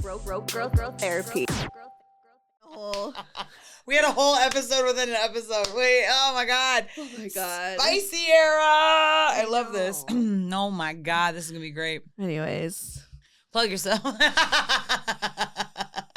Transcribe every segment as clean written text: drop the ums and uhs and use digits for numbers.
growth therapy. We had a whole episode within an episode. Wait, oh my God. Oh my God. Spicy era. I love this. Oh my God, this is going to be great. Anyways. Plug yourself.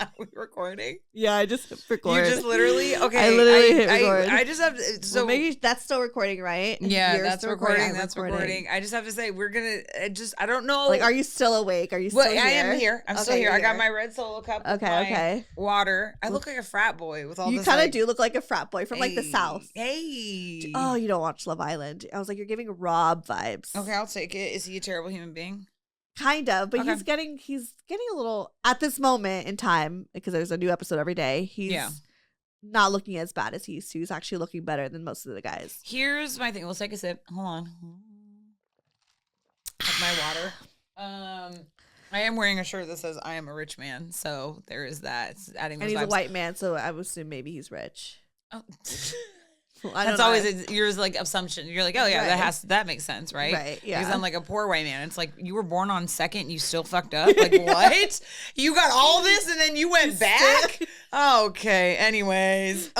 Are we recording? Yeah, I just recorded. You just literally? Okay. I literally hit record. I just have to. So well, maybe that's still recording, right? Yeah, You're that's still recording. That's recording. I just have to say, we're going to, I don't know. Like, are you still awake? Are you still here? I am here. I'm still here. I got my red Solo cup. Okay. Water. I look like a frat boy with all you this. You kind of do look like a frat boy from like the South. Hey. Oh, you don't watch Love Island. I was like, you're giving Rob vibes. Okay, I'll take it. Is he a terrible human being? Kind of, but okay. he's getting a little at this moment in time because there's a new episode every day. He's not looking as bad as he used to. He's actually looking better than most of the guys. Here's my thing. We'll take a sip. Hold on. Have my water. I am wearing a shirt that says "I am a rich man," so there is that. It's adding. And he's vibes. a white man, so I would assume maybe he's rich. Oh. Well, that's always yours, like assumption. You're like, oh yeah, right. that makes sense, right? Right. Yeah. Because I'm like a poor white man. It's like you were born on second, and you still fucked up. Like what? You got all this, and then you went back. Okay. Anyways,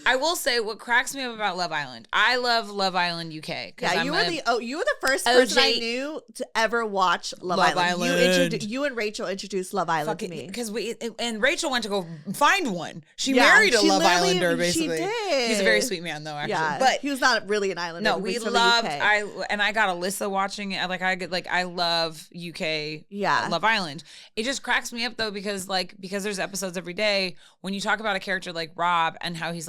I will say what cracks me up about Love Island. I love Love Island UK. Yeah, you were the first person I knew to ever watch Love Island. You and Rachel introduced Love Island to me because and Rachel went to go find one. She married a Love Islander basically. She did. He's a very sweet man though, actually. Yeah, but he was not really an Islander. No, we loved. I got Alyssa watching it. I love UK. Yeah, Love Island. It just cracks me up though because there's episodes every day. When you talk about a character like Rob and how he's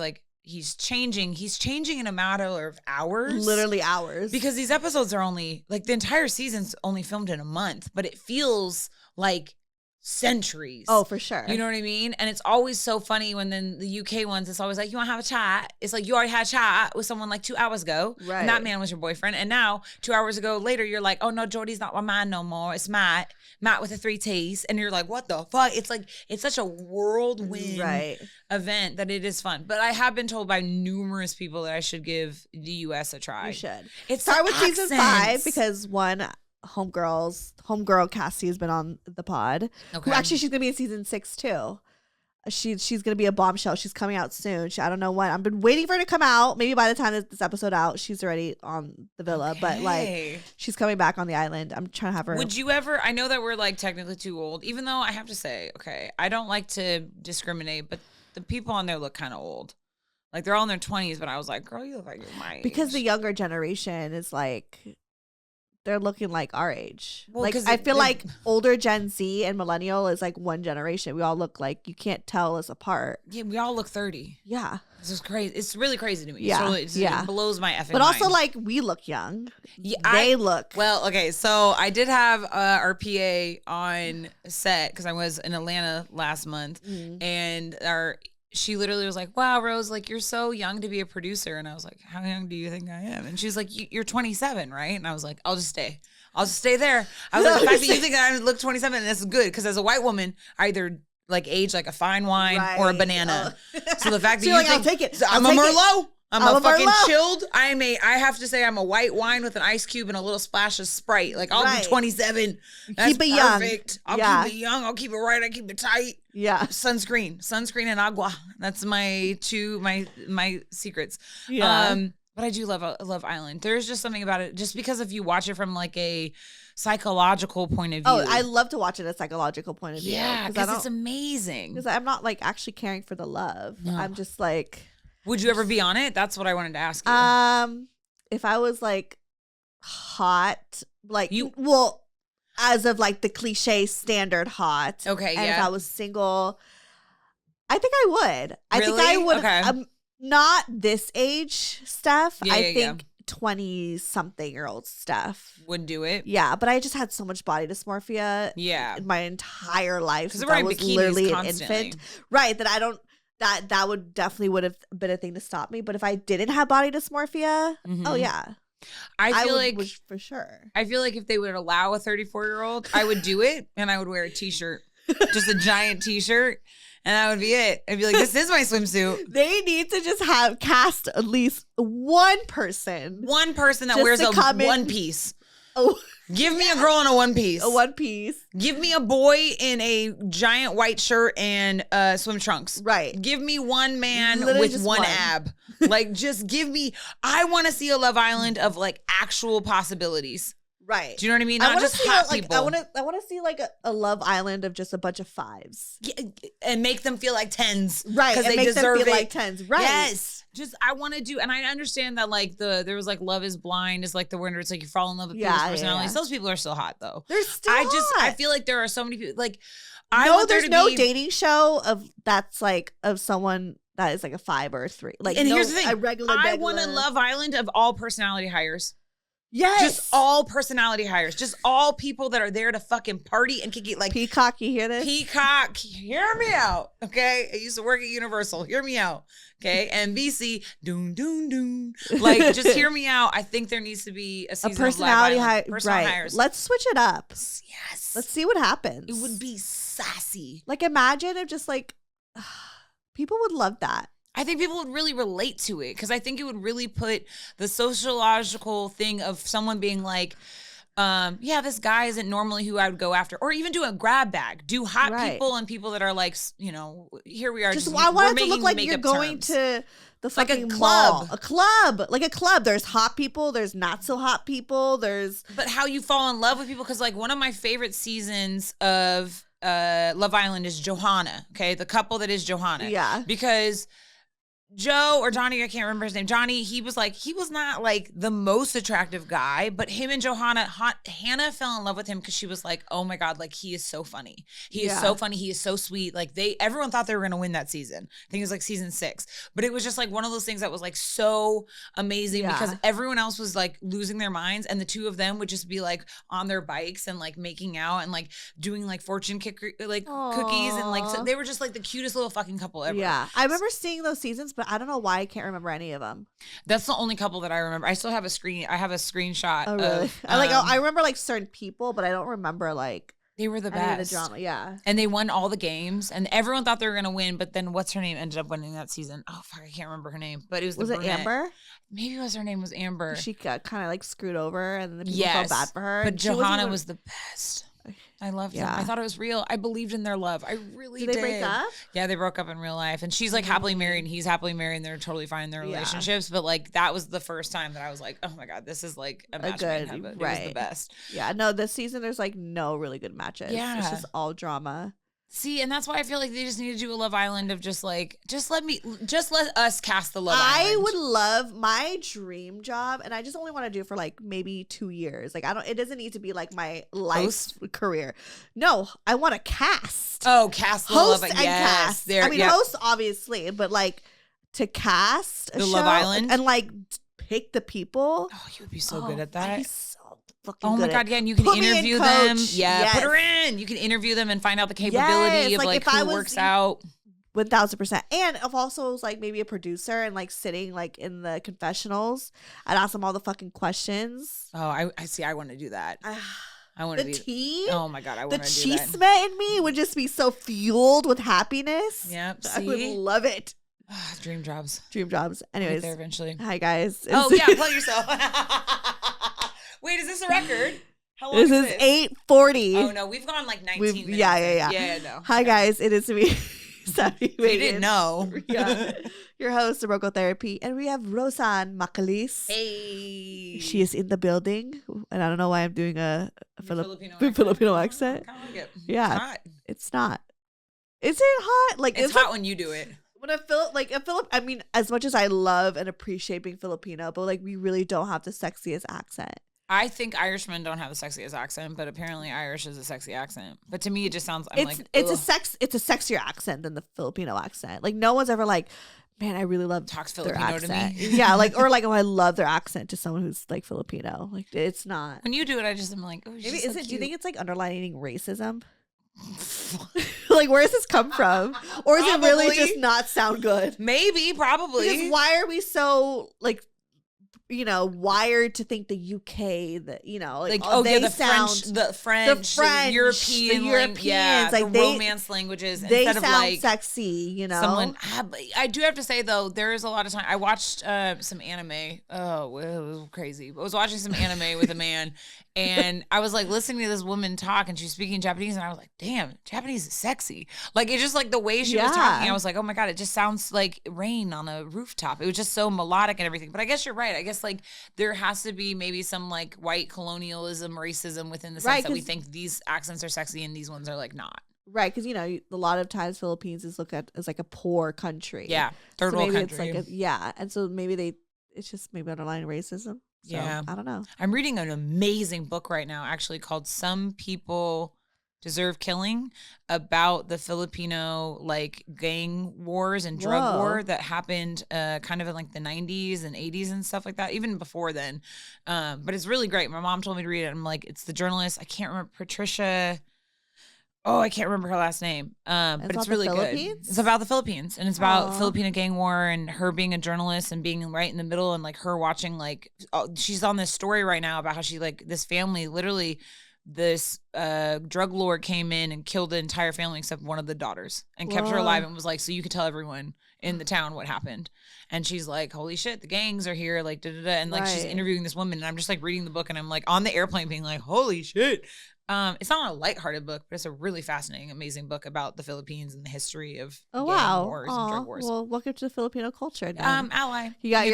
changing in a matter of hours. Literally hours. Because these episodes are only, the entire season's only filmed in a month, but it feels like centuries. Oh, for sure. You know what I mean? And it's always so funny when then the UK ones, it's always like, you want to have a chat? It's like, you already had a chat with someone 2 hours ago. Right. And that man was your boyfriend. And now, 2 hours ago later, you're like, oh no, Jordy's not my man no more. It's Matt with the 3 T's. And you're like, what the fuck? It's like, it's such a whirlwind event that it is fun. But I have been told by numerous people that I should give the US a try. You should. Start with season 5 because homegirl Cassie has been on the pod. Okay. Who actually she's gonna be in season 6 too. She's gonna be a bombshell. She's coming out soon. I don't know when. I've been waiting for her to come out. Maybe by the time this episode out, she's already on the villa. Okay. But she's coming back on the island. I'm trying to have her. Would you ever? I know that we're technically too old. Even though I have to say, okay, I don't like to discriminate, but the people on there look kind of old. They're all in their 20s, but I was like, girl, you look like you're my age. Because the younger generation is they're looking like our age. Well, I feel like older Gen Z and millennial is one generation. We all look you can't tell us apart. Yeah, we all look 30. Yeah. This is crazy. It's really crazy to me. Yeah. It blows my effing But also mind. we look young. Yeah, they look. Well, okay. So I did have our PA on set because I was in Atlanta last month and she literally was like, wow, Rose, you're so young to be a producer. And I was like, how young do you think I am? And she's like, you're 27, right? And I was like, I'll just stay there. I was like, the fact that you think I look 27, that's good. Because as a white woman, I either age like a fine wine or a banana. So the fact that you think, I'll take it. I'm a Merlot. I'm a fucking chilled. I have to say I'm a white wine with an ice cube and a little splash of Sprite. I'll be 27. That's keep it perfect. Young. I'll keep it young. I'll keep it right. I keep it tight. Yeah. Sunscreen and agua. That's my secrets. Yeah. But I do love Island. There's just something about it. Just because if you watch it from a psychological point of view. Oh, I love to watch it a psychological point of view. Yeah, because it's amazing. Because I'm not actually caring for the love. No. I'm just Would you ever be on it? That's what I wanted to ask you. If I was hot, as of the cliche standard hot. Okay, and yeah. if I was single, I think I would. I really? think I would. Okay. Not this age stuff. Yeah, I think 20-something-year-old stuff would do it. Yeah, but I just had so much body dysmorphia. Yeah, my entire life since I was literally an infant. Right. That I don't. That would definitely have been a thing to stop me. But if I didn't have body dysmorphia, oh yeah. I feel for sure. I feel like if they would allow a 34-year-old, I would do it and I would wear a t-shirt. Just a giant t-shirt. And that would be it. I'd be like, this is my swimsuit. They need to just cast at least one person. One person that wears a one piece. Oh. Give me a girl in a one piece. A one piece. Give me a boy in a giant white shirt and swim trunks. Right. Give me one man Literally with one ab. Like, just give me. I want to see a Love Island of like actual possibilities. Right. Do you know what I mean? Not just hot people. I want to see like a Love Island of just a bunch of 5s. Yeah, and make them feel like 10s. Right. Because they deserve them feel it. Like 10s. Right. Yes. Just, I want to do, and I understand that like there was like Love is Blind is like the one where it's like you fall in love with people's personalities. Those people are still hot though. They're still hot. I feel like there are so many people like, there's no dating show that's like of someone that is like a 5 or a 3. Like, and here's the thing. I want a Love Island of all personality hires. Yes. Just all personality hires. Just all people that are there to fucking party and kick it. Like Peacock, you hear this? Peacock, hear me out. Okay. I used to work at Universal. Hear me out. Okay. NBC, doon, doon, doon. Like, just hear me out. I think there needs to be a season personality of Love Island. Personality hires. Let's switch it up. Yes. Let's see what happens. It would be sassy. Like, imagine if just like people would love that. I think people would really relate to it because I think it would really put the sociological thing of someone being like, yeah, this guy isn't normally who I would go after, or even do a grab bag, do hot people and people that are like, you know, here we are. Just I want it to look like you're going to the fucking like a club, like a club. There's hot people, there's not so hot people, but how you fall in love with people, because like one of my favorite seasons of Love Island is Johanna. Okay, the couple that is Johanna. Yeah, because Joe or Johnny, I can't remember his name. Johnny, he was not like the most attractive guy, but him and Hannah fell in love with him because she was like, oh my God, like he is so funny. He is so funny. He is so sweet. Like everyone thought they were going to win that season. I think it was like season 6, but it was just like one of those things that was like so amazing because everyone else was like losing their minds. And the two of them would just be like on their bikes and like making out and like doing like fortune cookies. And like, so they were just like the cutest little fucking couple ever. Yeah. I remember seeing those seasons, but I don't know why I can't remember any of them. That's the only couple that I remember. I still have a screenshot. Oh, really? Of, I remember like certain people, but I don't remember like they were the best. The drama, yeah. And they won all the games, and everyone thought they were gonna win. But then what's her name ended up winning that season? Oh fuck, I can't remember her name. But it was it Amber? Maybe her name was Amber. She got kind of like screwed over, and then the people felt bad for her. But Johanna was the best. I loved them. I thought it was real. I believed in their love. I really did. Did they break up? Yeah, they broke up in real life. And she's like happily married and he's happily married and they're totally fine in their relationships. But like that was the first time that I was like, oh my God, this is like a match made in heaven. It was the best. Yeah, no, this season there's like no really good matches. Yeah. It's just all drama. See, and that's why I feel like they just need to do a Love Island of just like, just let us cast the Love Island. I would love my dream job, and I just only want to do it for like maybe 2 years. Like it doesn't need to be like my life career. No, I want to cast. Oh, cast the host Love Island. And yes, cast. I mean, host obviously, but like to cast a the show Love Island and like pick the people. Oh, you would be so good at that. I'd be so oh my God, yeah, and you can interview them. Yeah, yes. Put her in. You can interview them and find out the capability of like who works out. 1000%. And if also was like maybe a producer and like sitting like in the confessionals, I'd ask them all the fucking questions. Oh, I see. I want to do that. I want to be tea. Oh my God, I want to do that. The chisme in me would just be so fueled with happiness. Yep, I would love it. Dream jobs. Anyways, get there eventually. Hi guys. Oh yeah, plug yourself. Wait, is this a record? How long is this? 8:40. Oh no, we've gone like 19 minutes. Yeah, no. Hi guys, it is me. Stefanie Maegan. You didn't know. Yeah. Your host of Roco Therapy. And we have Rosan McAleese. Hey. She is in the building. And I don't know why I'm doing a Filipino accent. I like it. Yeah. It's not. Is it hot? Like it's hot when you do it. When I mean, as much as I love and appreciate being Filipino, but like we really don't have the sexiest accent. I think Irishmen don't have the sexiest accent, but apparently Irish is a sexy accent. But to me, it just sounds. It's a sexier accent than the Filipino accent. Like no one's ever like, man, I really love talks their Filipino accent. to me. Yeah, like or like oh, I love their accent to someone who's like Filipino. Like it's not. When you do it, I just am like, oh, maybe is it? Do you think it's like underlining racism? Like where does this come from? Or is it really just not sound good? Maybe, probably. Because why are we so like wired to think the UK, like the French, Europeans, the romance languages. They instead sound of like sexy, Someone, I do have to say though, there is a lot of time. I watched some anime. Oh, it was crazy. I was watching some anime with a man, and I was like listening to this woman talk, and she was speaking Japanese, and I was like, damn, Japanese is sexy. Like it's just like the way she was talking. I was like, oh my god, it just sounds like rain on a rooftop. It was just so melodic and everything. But I guess you're right. I guess like there has to be maybe some like white colonialism, racism within the sense that we think these accents are sexy and these ones are like not. Right, because a lot of times Philippines is looked at as like a poor country. Yeah, third world country. It's like and so maybe it's just maybe underlying racism. So, yeah, I don't know. I'm reading an amazing book right now, actually called "Some People Deserve Killing," about the Filipino like gang wars and drug war that happened kind of in like the 90s and 80s and stuff like that, even before then. But it's really great. My mom told me to read it. I'm like, it's the journalist. I can't remember Patricia. Oh, I can't remember her last name. But it's really good. It's about the Philippines, and it's about Filipino gang war and her being a journalist and being right in the middle, and like her watching she's on this story right now about how she this family literally. This drug lord came in and killed the entire family except one of the daughters and kept her alive and was like, so you could tell everyone in the town what happened. And she's like, holy shit, the gangs are here, like da-da-da. And like she's interviewing this woman, and I'm just like reading the book, and I'm like on the airplane being like, holy shit. It's not a lighthearted book, but it's a really fascinating, amazing book about the Philippines and the history of gang wars and drug wars. Well, welcome to the Filipino culture. Ally. You got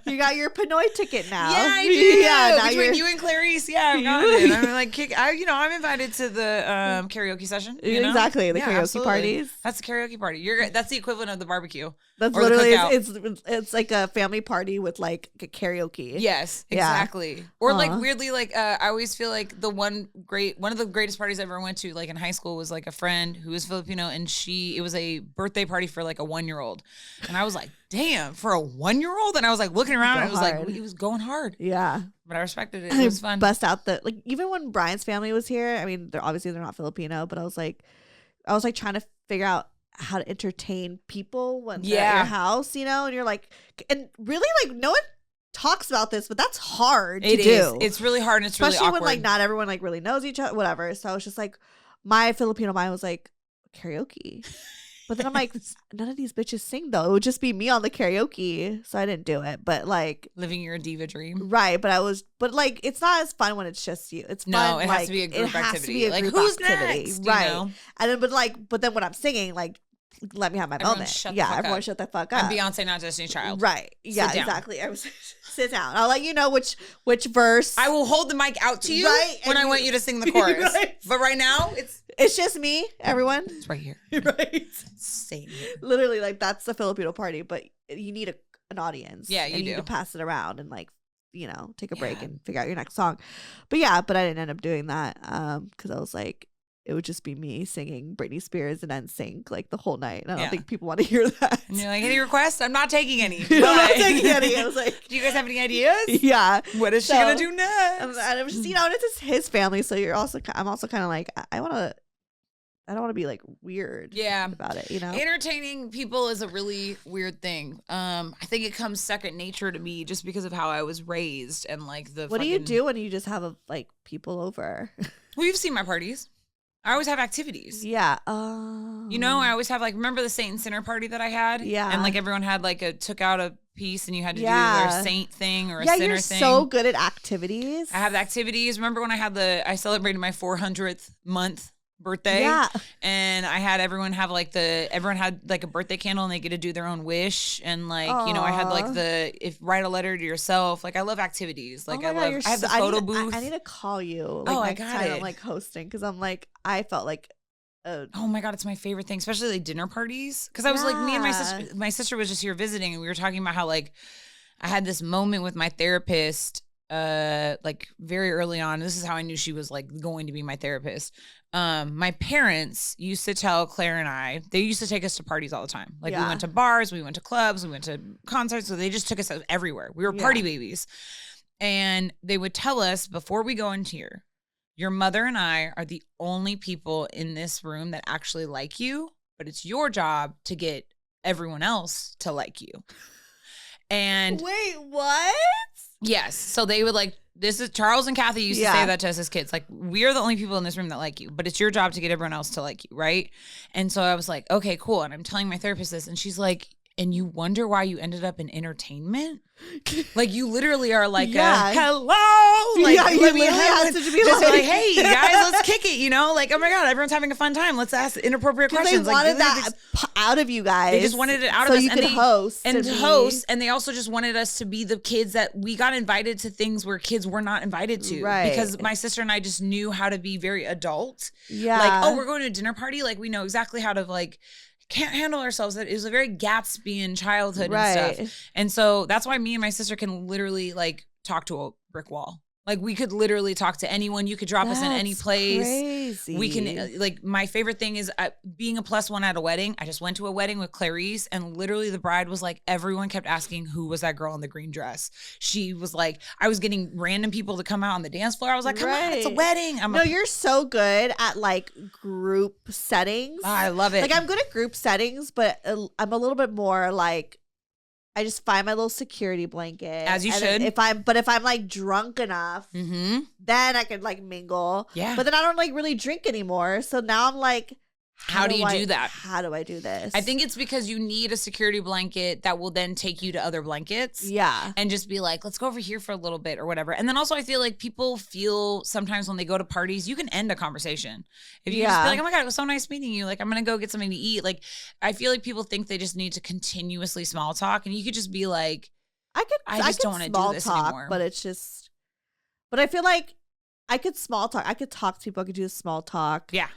you got your Pinoy ticket now. Yeah, I do. Yeah, between you and Clarice, I've got it. I'm like, I'm invited to the karaoke session. Exactly, the karaoke parties. That's the karaoke party. That's the equivalent of the barbecue. That's literally it's like a family party with like a karaoke. Yes, exactly. Yeah. Or like weirdly, like I always feel like one of the greatest parties I ever went to, like in high school, was like a friend who was Filipino, and it was a birthday party for like a 1-year-old, and I was like, damn, for a 1-year-old, and I was like looking around, and it was like it was going hard. Yeah, but I respected it. It was fun. Bust out even when Brian's family was here. I mean, they're not Filipino, but I was like trying to figure out how to entertain people when they're at your house, and you're like, and really like no one talks about this, but that's hard to do. It's really hard, and it's especially really awkward. when like not everyone like really knows each other, whatever. So it's just like my Filipino mind was like karaoke, but then I'm like, none of these bitches sing though. It would just be me on the karaoke, so I didn't do it. But like living your diva dream, right? But like it's not as fun when it's just you. It's fun. It has to be a group activity. Like who's next, right? And then but then when I'm singing, like, let me have my moment. Everyone shut the fuck up. I'm Beyonce, not Destiny Child. Right. Yeah, exactly. I was sit down. I'll let you know which verse. I will hold the mic out to you when I want you to sing the chorus. Right. But right now, it's just me, everyone. It's right here. Right. Same here. Literally, like that's the Filipino party, but you need an audience. Yeah, you do. Need to pass it around and like, take a break and figure out your next song. But I didn't end up doing that because I was like, it would just be me singing Britney Spears and NSYNC like the whole night. And I don't think people want to hear that. And you're like, any requests? I'm not taking any. I'm not taking any. I was like, do you guys have any ideas? Yeah. What is she gonna do next? And it was just, and it's just his family. So I'm also kind of like, I don't want to be like weird about it, Entertaining people is a really weird thing. I think it comes second nature to me just because of how I was raised and like what do you do when you just have like people over? Well, you've seen my parties. I always have activities. Yeah. I always have like, remember the Saint and Sinner party that I had? Yeah. And like everyone had like took out a piece and you had to do their saint thing or a sinner thing. Yeah, you're so good at activities. I have the activities. Remember when I celebrated my 400th month birthday? Yeah. And I had everyone had like a birthday candle and they get to do their own wish. And like, I had like write a letter to yourself. Like I love activities. Like I have the photo booth. I need to call you. Like, I got it. I'm like hosting because I'm like, I felt like, oh my God, it's my favorite thing, especially like dinner parties. Cause I was like, me and my sister was just here visiting and we were talking about how like I had this moment with my therapist like very early on. This is how I knew she was like going to be my therapist. My parents used to tell Claire and they used to take us to parties all the time. Like we went to bars, we went to clubs, we went to concerts. So they just took us everywhere. We were party babies. And they would tell us before we go in here, your mother and I are the only people in this room that actually like you, but it's your job to get everyone else to like you. And wait, what? yes. So they would like, this is Charles and Kathy used to say that to us as kids. Like, we are the only people in this room that like you, but it's your job to get everyone else to like you, right? And so I was like, okay, cool. And I'm telling my therapist this, and she's like, and you wonder why you ended up in entertainment? Like, you literally are like, hello. Like, you literally have to be just like, hey, guys, let's kick it, you know? Like, oh my God, everyone's having a fun time. Let's ask inappropriate questions. They wanted like, that out of you guys. They just wanted it out of so us. You could host. And they also just wanted us to be the kids that we got invited to things where kids were not invited to. Right. Because my sister and I just knew how to be very adult. Yeah. Like, oh, we're going to a dinner party. Like, we know exactly how to like, can't handle ourselves. It was a very Gatsby-ian childhood and stuff. And so that's why me and my sister can literally like talk to a brick wall. Like, we could literally talk to anyone. You could drop us in any place. Crazy. We can, like, my favorite thing is being a +1 at a wedding. I just went to a wedding with Clarice, and literally the bride was like, everyone kept asking, who was that girl in the green dress? She was like, I was getting random people to come out on the dance floor. I was like, come on, it's a wedding. You're so good at like group settings. I love it. Like, I'm good at group settings, but I'm a little bit more like, I just find my little security blanket. As you should. If I'm like drunk enough, then I can like mingle. Yeah. But then I don't like really drink anymore. So now I'm like, how do you do that? How do I do this? I think it's because you need a security blanket that will then take you to other blankets. Yeah. And just be like, let's go over here for a little bit or whatever. And then also I feel like people feel sometimes when they go to parties, you can end a conversation. If you just be like, oh my God, it was so nice meeting you. Like, I'm going to go get something to eat. Like, I feel like people think they just need to continuously small talk. And you could just be like, I just don't want to do this anymore. But I feel like I could small talk. I could talk to people. I could do small talk. Yeah.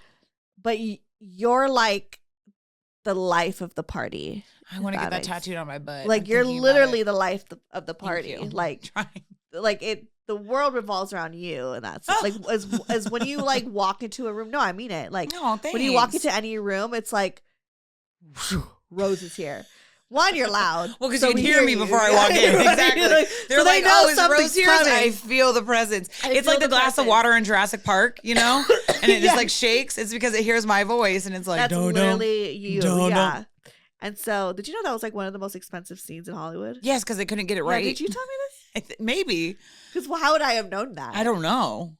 But you're like the life of the party. I want to get that tattooed on my butt. Like, you're literally the life of the party. Like, the world revolves around you, and that's like as when you like walk into a room. No, I mean it. Like, when you walk into any room, it's like, Rose is here. One, you're loud. Well, because you can hear me before I walk in. Exactly. They're like, oh, is Rose here? I feel the presence. It's like the glass of water in Jurassic Park, you know? And it just like shakes. It's because it hears my voice, and it's like, that's literally you. Yeah. And so, did you know that was like one of the most expensive scenes in Hollywood? Yes, because they couldn't get it right. Did you tell me this? Maybe. Because how would I have known that? I don't know.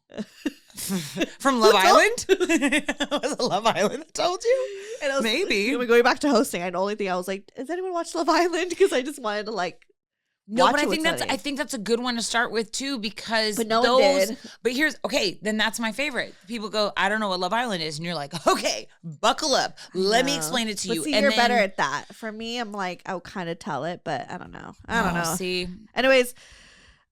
From Love Island? Was it Love Island that told you? And maybe. Going back to hosting, the only thing I was like, does anyone watch Love Island? Because I just wanted to like No, but I think that's a good one to start with too, because but no one did. But then that's my favorite. People go, I don't know what Love Island is, and you're like, okay, buckle up. Let me explain it to you. See, and you're better at that. For me, I'm like, I'll kind of tell it, but I don't know. I don't know. See, anyways,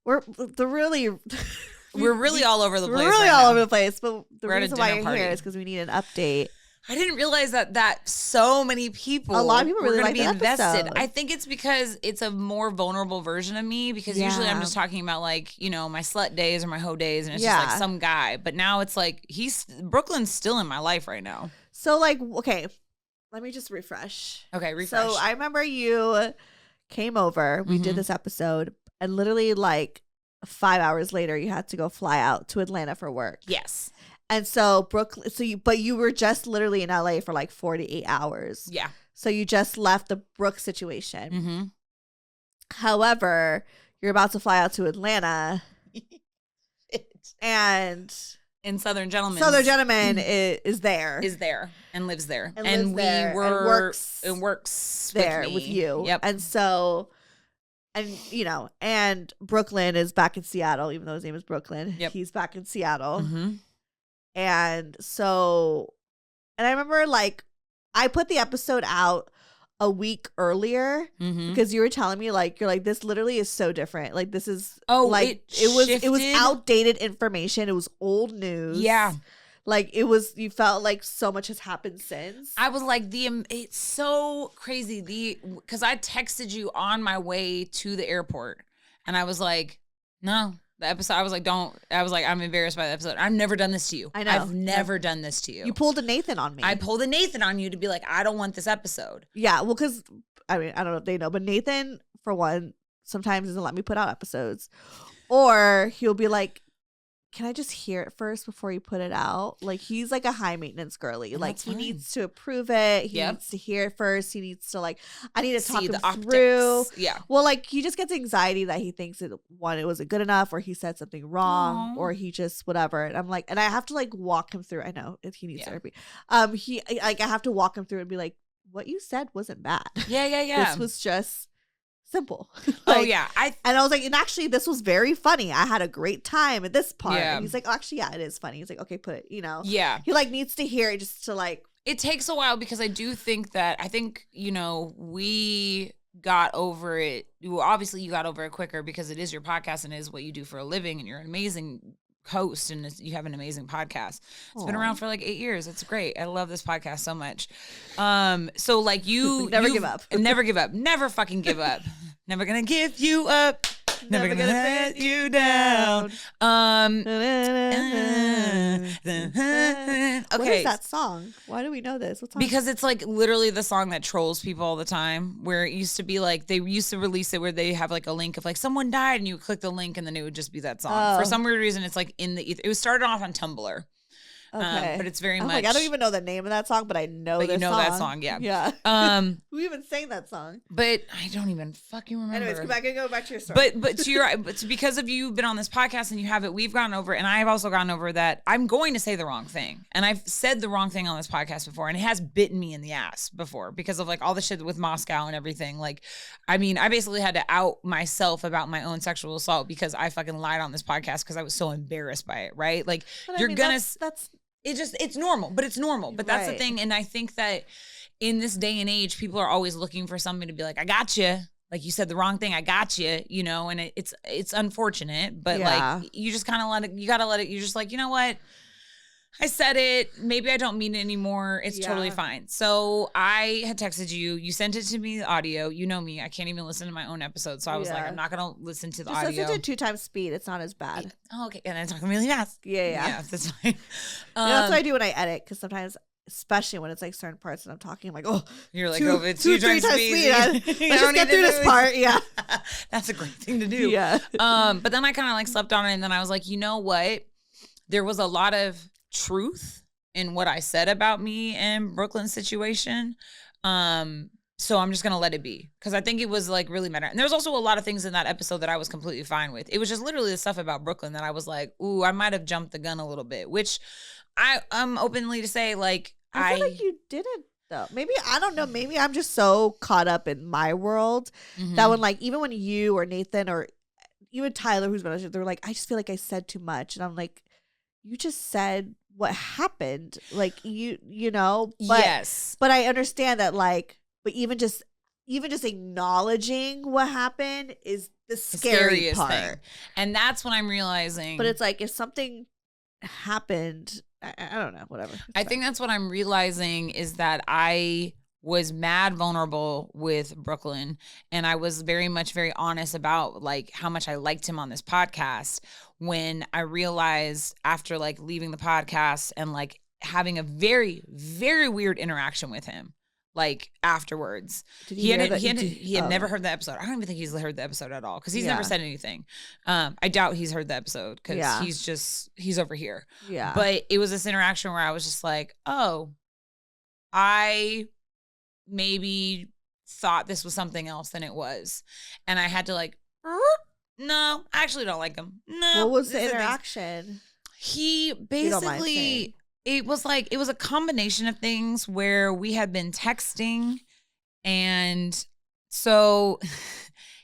we're really all over the place. We're really all over the place. But the reason why you're here is because we need an update. I didn't realize that so many people, a lot of people really going to be invested. Episode. I think it's because it's a more vulnerable version of me, because usually I'm just talking about like, you know, my slut days or my hoe days, and it's just like some guy. But now it's like Brooklyn's still in my life right now. So like, okay, let me just refresh. Okay, refresh. So I remember you came over, we did this episode, and literally like 5 hours later, you had to go fly out to Atlanta for work. Yes. And so Brooklyn, but you were just literally in LA for like 48 hours. Yeah. So you just left the Brooke situation. Mm-hmm. However, you're about to fly out to Atlanta. And Southern Gentleman is there. Is there and lives there. And works there with you. Yep. And so, and you know, and Brooklyn is back in Seattle, even though his name is Brooklyn. Yep. He's back in Seattle. Mm-hmm. And so, and I remember like I put the episode out a week earlier because you were telling me like, you're like, this literally is so different. Like, this is it was outdated information. It was old news. Yeah. Like, you felt like so much has happened since. I was like, it's so crazy. Because I texted you on my way to the airport, and I was like, no. The episode, I was like, I'm embarrassed by the episode. I've never done this to you. I know. I've never done this to you. You pulled a Nathan on me. I pulled a Nathan on you to be like, I don't want this episode. Yeah, well, because, I mean, I don't know if they know, but Nathan, for one, sometimes doesn't let me put out episodes. Or he'll be like, can I just hear it first before you put it out? Like, he's like a high maintenance girly. And like, that's he fine. needs to approve it. He Yep. needs to hear it first. He needs to like, I need to talk See him the optics. through. Yeah. Well, like, he just gets anxiety that he thinks it wasn't good enough, or he said something wrong, Aww. or he just whatever. And I'm like, and I have to like walk him through. I know he needs therapy. I have to walk him through and be like, what you said wasn't bad. Yeah. This was just simple. Oh yeah. And I was like, and actually this was very funny. I had a great time at this part. Yeah. And he's like, oh, actually, yeah, it is funny. He's like, okay, put it, Yeah. He like needs to hear it just to like. It takes a while because I think, we got over it. Well, obviously you got over it quicker because it is your podcast and it is what you do for a living and you're an amazing host and you have an amazing podcast. It's been around for like 8 years. It's great. I love this podcast so much. So like you never give up. Never give up. Never fucking give up. Never gonna give you up. Never gonna let you down. Okay. What is that song? Why do we know this? What song? Because it's like literally the song that trolls people all the time, where it used to be like they used to release it where they have like a link of like someone died and you click the link and then it would just be that song. For some weird reason, it's like in the ether. It was started off on Tumblr. Okay. But it's very I'm much. like, I don't even know the name of that song, but I know But this you know song. that song, yeah. Yeah. Who even sang that song? But I don't even fucking remember. Anyways, go back to your story. But because of you've been on this podcast and you have it, we've gotten over, and I have also gotten over that I'm going to say the wrong thing, and I've said the wrong thing on this podcast before, and it has bitten me in the ass before because of like all the shit with Moscow and everything. Like, I mean, I basically had to out myself about my own sexual assault because I fucking lied on this podcast because I was so embarrassed by it. Right? Like, but you're gonna. That's It's normal, but it's normal. But that's the Right. thing. And I think that in this day and age, people are always looking for something to be like, I got you. Like you said the wrong thing. I got you, and it's unfortunate, but Yeah. like you just kind of you got to let it. You're just like, you know what? I said it. Maybe I don't mean it anymore. It's totally fine. So I had texted you. You sent it to me, the audio. You know me. I can't even listen to my own episode. So I was like, I'm not going to listen to the just audio. listen to 2 times speed. It's not as bad. Oh, okay. And I'm talking really fast. Yeah. That's fine. That's what I do when I edit, because sometimes, especially when it's like certain parts and I'm talking, I'm like, oh, you're like, it's 2 3 times speed. speed. Let's just get through this part. Yeah. That's a great thing to do. Yeah. But then I kind of like slept on it, and then I was like, you know what? There was a lot of truth in what I said about me and Brooklyn's situation. So I'm just going to let it be, because I think it was like really matter. And there's also a lot of things in that episode that I was completely fine with. It was just literally the stuff about Brooklyn that I was like, ooh, I might have jumped the gun a little bit, which I'm openly to say, like, I feel like you didn't though. Maybe, I don't know. Maybe I'm just so caught up in my world that when like, even when you or Nathan or even Tyler, who's been on the show, they're like, I just feel like I said too much. And I'm like, you just said what happened. Like you know, but, yes, but I understand that, like, but even just acknowledging what happened is the scary part. thing. And that's when I'm realizing. But it's like, if something happened, I don't know, whatever. I think that's what I'm realizing is that I was mad vulnerable with Brooklyn, and I was very honest about like how much I liked him on this podcast, when I realized after like leaving the podcast and like having a very, very weird interaction with him, like afterwards. He had never heard the episode. I don't even think he's heard the episode at all, because he's never said anything. I doubt he's heard the episode, because he's over here. Yeah. But it was this interaction where I was just like, oh, I maybe thought this was something else than it was. And I had to like, no, I actually don't like him. No. What was the interaction? He basically, it was a combination of things where we had been texting, and so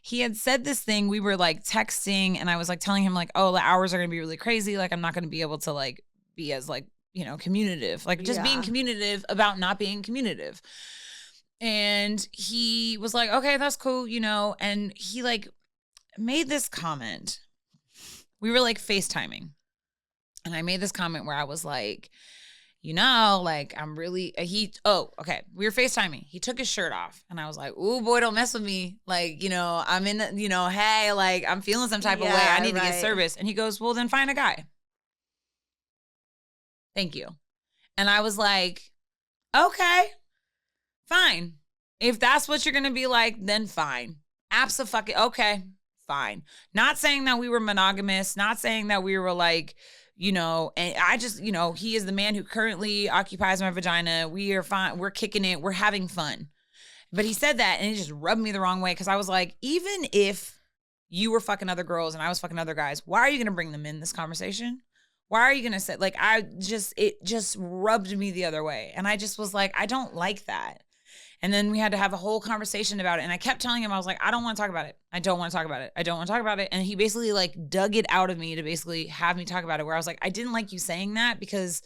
he had said this thing. We were like texting, and I was like telling him like, oh, the hours are going to be really crazy. Like, I'm not going to be able to like be as like, communicative, like just being communicative about not being communicative. And he was like, okay, that's cool, and he like made this comment. We were like FaceTiming, and I made this comment where I was like, like I'm really, we were FaceTiming. He took his shirt off, and I was like, ooh, boy, don't mess with me. Like, I'm in, hey, like I'm feeling some type of way. I need to get service. And he goes, well, then find a guy. Thank you. And I was like, okay, fine. If that's what you're going to be like, then fine. Okay, fine. Not saying that we were monogamous, not saying that we were like, you know, and I just, you know, he is the man who currently occupies my vagina. We are fine. We're kicking it. We're having fun. But he said that and it just rubbed me the wrong way because I was like, even if you were fucking other girls and I was fucking other guys, why are you going to bring them in this conversation? Why are you going to say, like, it just rubbed me the other way. And I just was like, I don't like that. And then we had to have a whole conversation about it. And I kept telling him, I was like, I don't want to talk about it. I don't want to talk about it. I don't want to talk about it. And he basically like dug it out of me to basically have me talk about it, where I was like, I didn't like you saying that because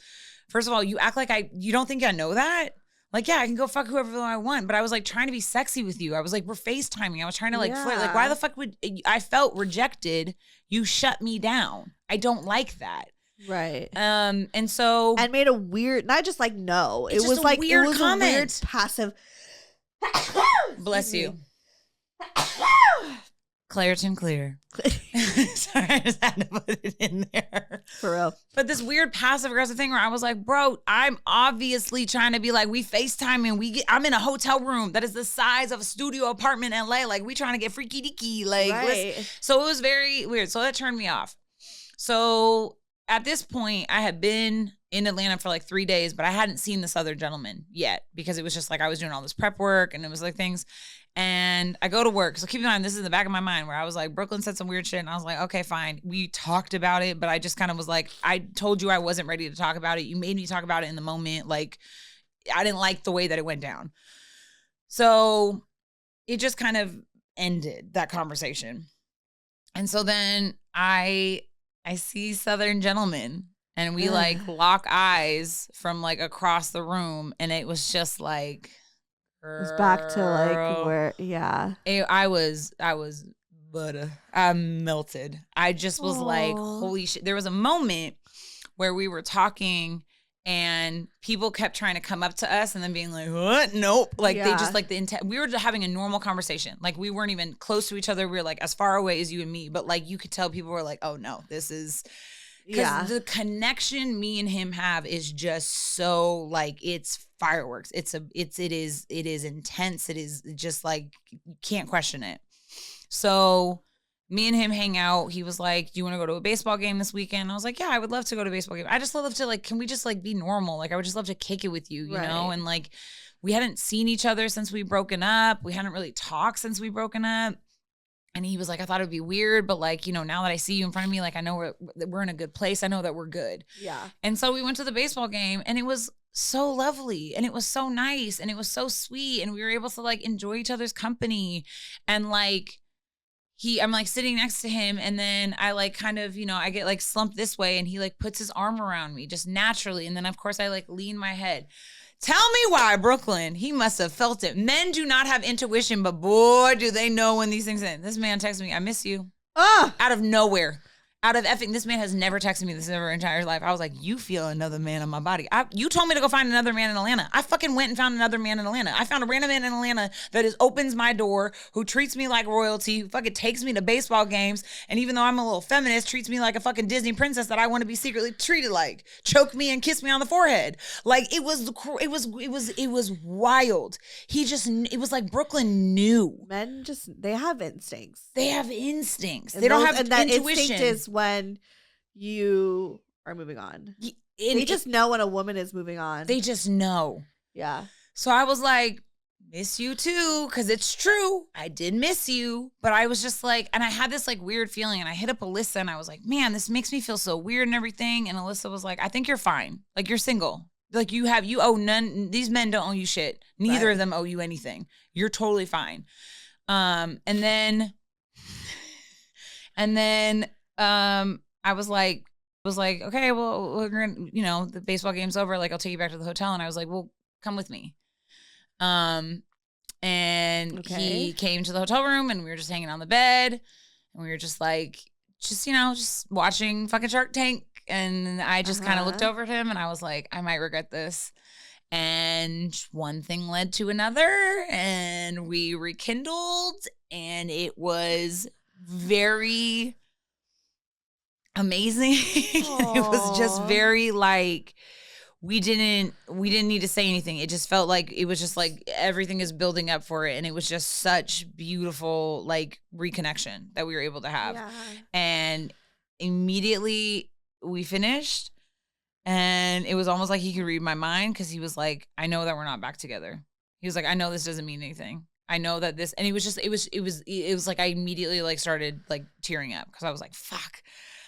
first of all, you act like you don't think I know that? Like, yeah, I can go fuck whoever I want. But I was like trying to be sexy with you. I was like, we're FaceTiming. I was trying to like flirt. Like, why the fuck would I felt rejected? You shut me down. I don't like that. Right. And made a weird, not just like no. It was like weird it was comment. a weird passive. Bless you. Claritin clear. Sorry, I just had to put it in there. For real. But this weird passive aggressive thing where I was like, bro, I'm obviously trying to be like, we FaceTime and I'm in a hotel room that is the size of a studio apartment in LA. Like, we trying to get freaky deaky. Like, right. So it was very weird. So that turned me off. So at this point, I had been in Atlanta for like 3 days, but I hadn't seen this other gentleman yet because it was just like I was doing all this prep work and it was like things. And I go to work. So keep in mind, this is in the back of my mind where I was like, Brooklyn said some weird shit. And I was like, okay, fine. We talked about it, but I just kind of was like, I told you I wasn't ready to talk about it. You made me talk about it in the moment. Like, I didn't like the way that it went down. So it just kind of ended that conversation. And so then I see Southern Gentleman and we like lock eyes from like across the room. And it was just like, it's back to like where, yeah. I was butter. I melted. I just was like, holy shit. There was a moment where we were talking and people kept trying to come up to us and then being like, what? Nope. Like they just like we were just having a normal conversation. Like we weren't even close to each other. We were like as far away as you and me. But like you could tell people were like, oh no, this is. Because the connection me and him have is just so like it's fireworks. It is intense. It is just like you can't question it. So me and him hang out. He was like, do you want to go to a baseball game this weekend? I was like, yeah, I would love to go to a baseball game. I just love to like, can we just like be normal? Like I would just love to kick it with you, you know? And like we hadn't seen each other since we broken up. We hadn't really talked since we broken up. And he was like, I thought it'd be weird, but like, you know, now that I see you in front of me, like I know we're in a good place. I know that we're good. Yeah. And so we went to the baseball game and it was so lovely and it was so nice and it was so sweet. And we were able to like enjoy each other's company. And like I'm like sitting next to him and then I like kind of, you know, I get like slumped this way and he like puts his arm around me just naturally. And then of course I like lean my head. Tell me why, Brooklyn. He must have felt it. Men do not have intuition, but boy, do they know when these things end. This man texted me, I miss you. Out of nowhere. Out of effing, this man has never texted me this in her entire life. I was like, you feel another man in my body. You told me to go find another man in Atlanta. I fucking went and found another man in Atlanta. I found a random man in Atlanta that opens my door, who treats me like royalty, who fucking takes me to baseball games, and even though I'm a little feminist, treats me like a fucking Disney princess that I want to be secretly treated like. Choke me and kiss me on the forehead. Like it was wild. It was like Brooklyn knew. Men they have instincts. They have instincts. They don't have and that intuition. Instinct is when you are moving on. They just know when a woman is moving on. They just know. Yeah. So I was like, miss you too, because it's true. I did miss you. But I was just like, and I had this like weird feeling and I hit up Alyssa and I was like, man, this makes me feel so weird and everything. And Alyssa was like, I think you're fine. Like you're single. Like you owe none. These men don't owe you shit. Neither of them owe you anything. You're totally fine. And then I was like, okay, well, we're gonna, you know, the baseball game's over. Like, I'll take you back to the hotel. And I was like, well, come with me. And he came to the hotel room and we were just hanging on the bed and we were just like, just watching fucking Shark Tank. And I just kind of looked over at him and I was like, I might regret this. And one thing led to another and we rekindled and it was very amazing. It was just very like, we didn't need to say anything. It just felt like it was just like everything is building up for it. And it was just such beautiful like reconnection that we were able to have. Yeah. And immediately we finished, and it was almost like he could read my mind, because he was like, I know that we're not back together. He was like, I know this doesn't mean anything. I know that this, and it was like I immediately like started like tearing up, because I was like, fuck.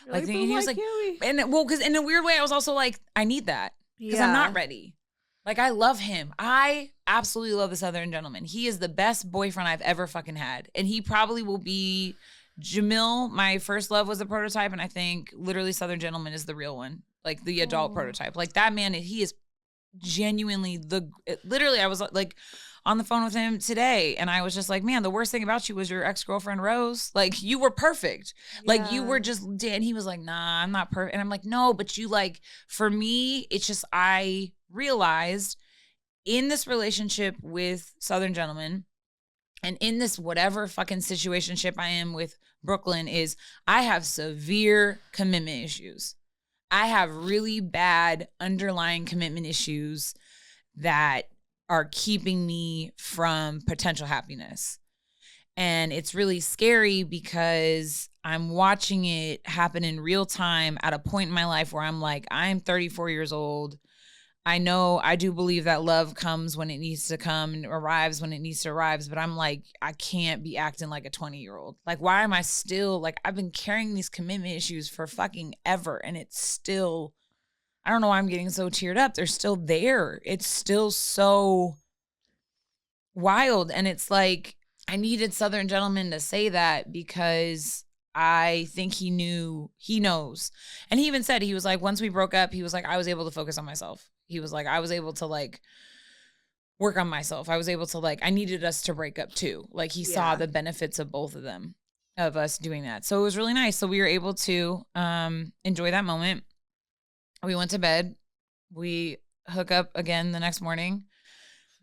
Like he was like, and well, because in a weird way, I was also like, I need that. Because I'm not ready. Like, I love him. I absolutely love the Southern Gentleman. He is the best boyfriend I've ever fucking had. And he probably will be Jamil. My first love was a prototype. And I think literally Southern Gentleman is the real one. Like the adult prototype. Like that man, he is genuinely literally, I was like on the phone with him today, and I was just like, man, the worst thing about you was your ex-girlfriend Rose. Like, you were perfect. Like, you were just, and he was like, nah, I'm not perfect. And I'm like, no, but you, like, for me, it's just, I realized in this relationship with Southern Gentleman, and in this whatever fucking situationship I am with Brooklyn, is I have severe commitment issues. I have really bad underlying commitment issues that are keeping me from potential happiness. And it's really scary because I'm watching it happen in real time at a point in my life where I'm like, I'm 34 years old. I know, I do believe that love comes when it needs to come and arrives when it needs to arrive. But I'm like, I can't be acting like a 20-year-old. Like, why am I still, like, I've been carrying these commitment issues for fucking ever. And it's still, I don't know why I'm getting so teared up. They're still there. It's still so wild. And it's like, I needed Southern Gentleman to say that, because I think he knows. And he even said, he was like, once we broke up, he was like, I was able to focus on myself. He was like, I was able to like work on myself. I was able to like, I needed us to break up too. Like, he saw the benefits of both of them, of us doing that. So it was really nice. So we were able to enjoy that moment. We went to bed. We hook up again the next morning.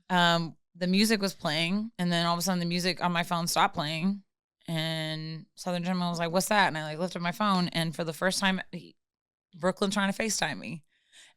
The music was playing, and then all of a sudden the music on my phone stopped playing. And Southern Gentleman was like, what's that? And I like lifted my phone, and for the first time, Brooklyn trying to FaceTime me.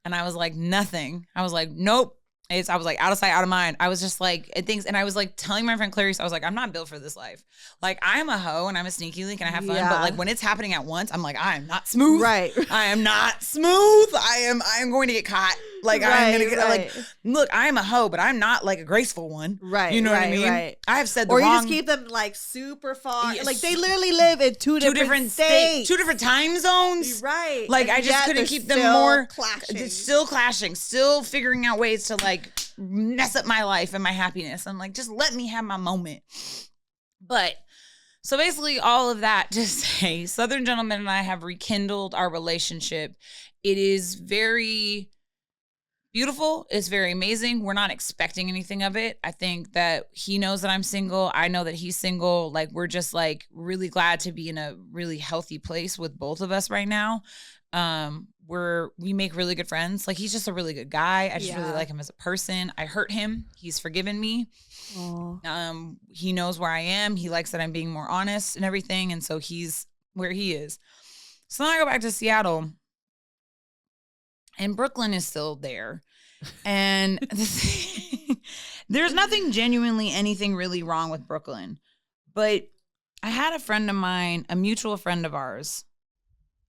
And I was like, nothing. I was like, nope. I was like, out of sight, out of mind. I was just like, and I was like telling my friend Clarice, I was like, I'm not built for this life. Like, I am a hoe and I'm a sneaky link and I have fun. But like, when it's happening at once, I'm like, I am not smooth. Right. I am not smooth. I am going to get caught. Like, I'm going to get, like, look, I am a hoe, but I'm not like a graceful one. Right. You know what I mean? Right. I have said the wrong. Or you just keep them like super far. Yes. Like, they literally live in two different states. 2 different time zones. Right. Like, and I just couldn't keep them more. It's still clashing. Still figuring out ways to like mess up my life and my happiness. I'm like, just let me have my moment. But so basically all of that to say, Southern Gentleman and I have rekindled our relationship. It is very beautiful. It's very amazing. We're not expecting anything of it. I think that he knows that I'm single. I know that he's single. Like, we're just like really glad to be in a really healthy place with both of us right now. We make really good friends. Like, he's just a really good guy. I just really like him as a person. I hurt him. He's forgiven me. Aww. He knows where I am. He likes that I'm being more honest and everything. And so he's where he is. So then I go back to Seattle, and Brooklyn is still there. And there's nothing genuinely anything really wrong with Brooklyn. But I had a friend of mine, a mutual friend of ours.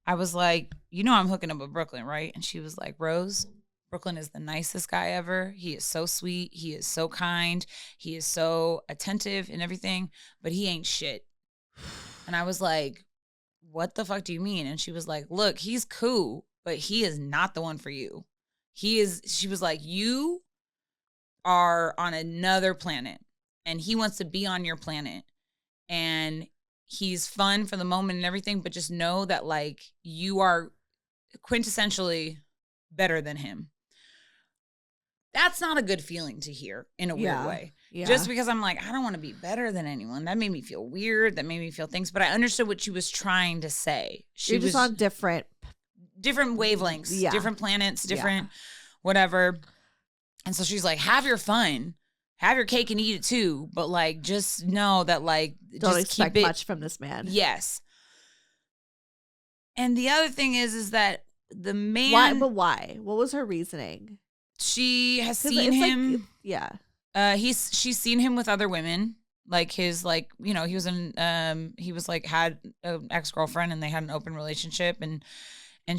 I was like, you know, I'm hooking up with Brooklyn, right? And she was like, Rose, Brooklyn is the nicest guy ever. He is so sweet. He is so kind. He is so attentive and everything, but he ain't shit. And I was like, what the fuck do you mean? And she was like, look, he's cool, but he is not the one for you. She was like, you are on another planet and he wants to be on your planet. And he's fun for the moment and everything, but just know that like you are quintessentially better than him. That's not a good feeling to hear in a weird way. Yeah. Just because I'm like, I don't want to be better than anyone. That made me feel weird. That made me feel things. But I understood what she was trying to say. You're just on different wavelengths, different planets, different whatever. And so she's like, have your fun. Have your cake and eat it too. But like, just know that like, don't just expect much from this man. Yes. And the other thing is that the man. Why? But why? What was her reasoning? She has seen him. Like, yeah. She's seen him with other women. Like his, like, you know, he was like had an ex-girlfriend and they had an open relationship, and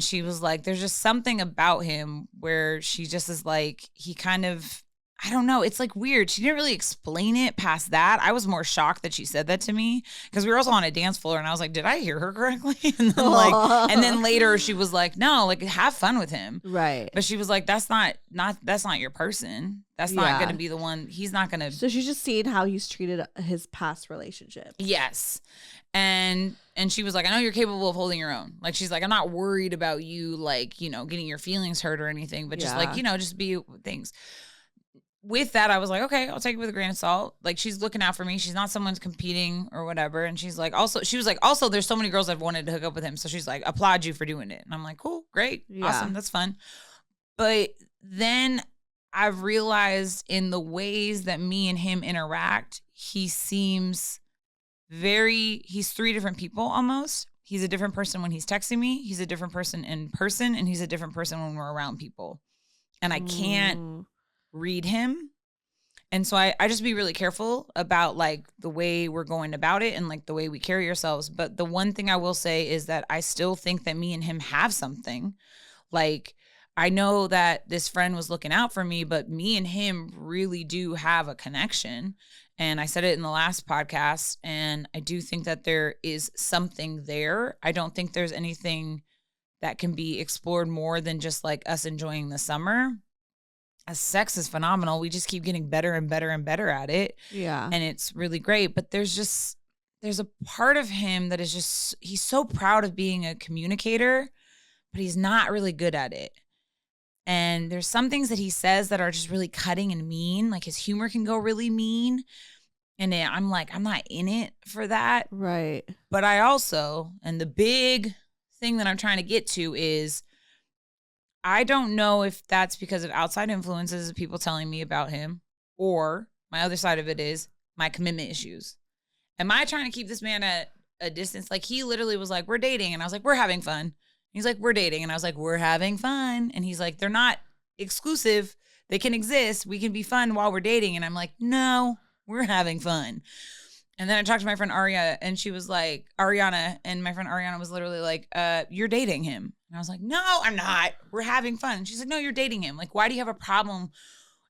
she was like, there's just something about him where she just is like, he kind of, I don't know. It's like weird. She didn't really explain it past that. I was more shocked that she said that to me because we were also on a dance floor and I was like, did I hear her correctly? And then later she was like, no, like, have fun with him. Right. But she was like, that's not your person. That's not going to be the one. He's not going to. So she's just seeing how he's treated his past relationship. Yes. And she was like, I know you're capable of holding your own. Like, she's like, I'm not worried about you, like, you know, getting your feelings hurt or anything, but just like, you know, just be things. With that, I was like, okay, I'll take it with a grain of salt. Like, she's looking out for me. She's not someone's competing or whatever. And she's like, also, there's so many girls I've wanted to hook up with him. So she's like, applaud you for doing it. And I'm like, cool, great, awesome, that's fun. But then I've realized in the ways that me and him interact, he's three different people almost. He's a different person when he's texting me. He's a different person in person. And he's a different person when we're around people. And I can't read him. And so I just be really careful about like the way we're going about it and like the way we carry ourselves. But the one thing I will say is that I still think that me and him have something. Like, I know that this friend was looking out for me, but me and him really do have a connection. And I said it in the last podcast, and I do think that there is something there. I don't think there's anything that can be explored more than just like us enjoying the summer. Sex is phenomenal. We just keep getting better and better and better at it. Yeah. And it's really great. But there's a part of him that is just, he's so proud of being a communicator, but he's not really good at it. And there's some things that he says that are just really cutting and mean. Like, his humor can go really mean. And I'm like, I'm not in it for that. Right. But I also, and the big thing that I'm trying to get to is, I don't know if that's because of outside influences of people telling me about him, or my other side of it is my commitment issues. Am I trying to keep this man at a distance? Like, he literally was like, we're dating. And I was like, we're having fun. He's like, we're dating. And I was like, we're having fun. And he's like, they're not exclusive. They can exist. We can be fun while we're dating. And I'm like, no, we're having fun. And then I talked to my friend Ariana, and she was like, Ariana, and my friend Ariana was literally like, you're dating him. And I was like, no, I'm not. We're having fun. And she's like, no, you're dating him. Like, why do you have a problem?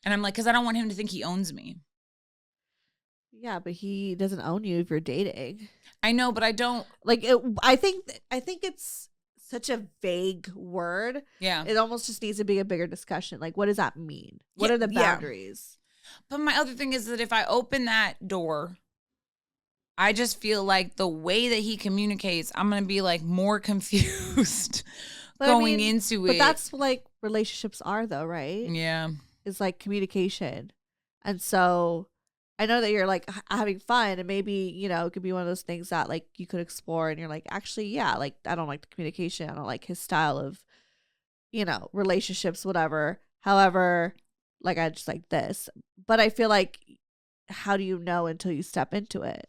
And I'm like, because I don't want him to think he owns me. Yeah, but he doesn't own you if you're dating. I know, but I don't. Like, I think it's such a vague word. Yeah. It almost just needs to be a bigger discussion. Like, what does that mean? What are the boundaries? But my other thing is that if I open that door, I just feel like the way that he communicates, I'm going to be like more confused going into it. But that's like relationships are though, right? Yeah. It's like communication. And so I know that you're like having fun, and maybe, you know, it could be one of those things that like you could explore, and you're like, actually, yeah, like I don't like the communication. I don't like his style of, you know, relationships, whatever. However, like, I just like this. But I feel like, how do you know until you step into it?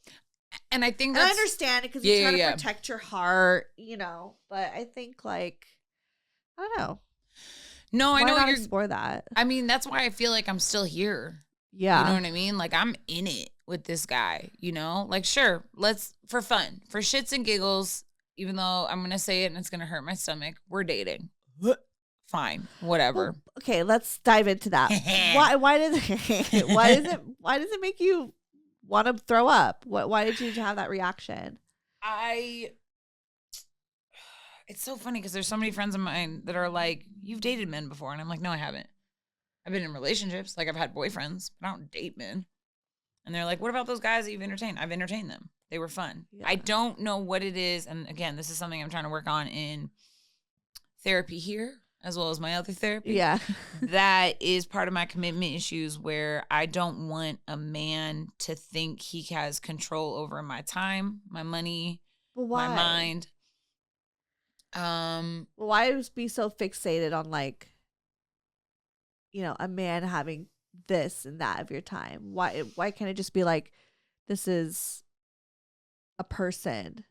And I think I understand it because you're trying to protect your heart, you know. But I think, like, I don't know. No, I know you're explore that. I mean, that's why I feel like I'm still here. Yeah, you know what I mean. Like, I'm in it with this guy. You know, like, sure, let's for fun, for shits and giggles. Even though I'm gonna say it and it's gonna hurt my stomach, we're dating. Fine, whatever. Well, okay, let's dive into that. Why does it make you want to throw up? Why did you have that reaction? It's so funny because there's so many friends of mine that are like, you've dated men before. And I'm like, no, I haven't. I've been in relationships. Like, I've had boyfriends, but I don't date men. And they're like, what about those guys that you've entertained? I've entertained them. They were fun. Yeah. I don't know what it is. And again, this is something I'm trying to work on in therapy here, as well as my other therapy. Yeah. That is part of my commitment issues, where I don't want a man to think he has control over my time, my money, my mind. Why be so fixated on, like, you know, a man having this and that of your time? Why can't it just be like, this is a person,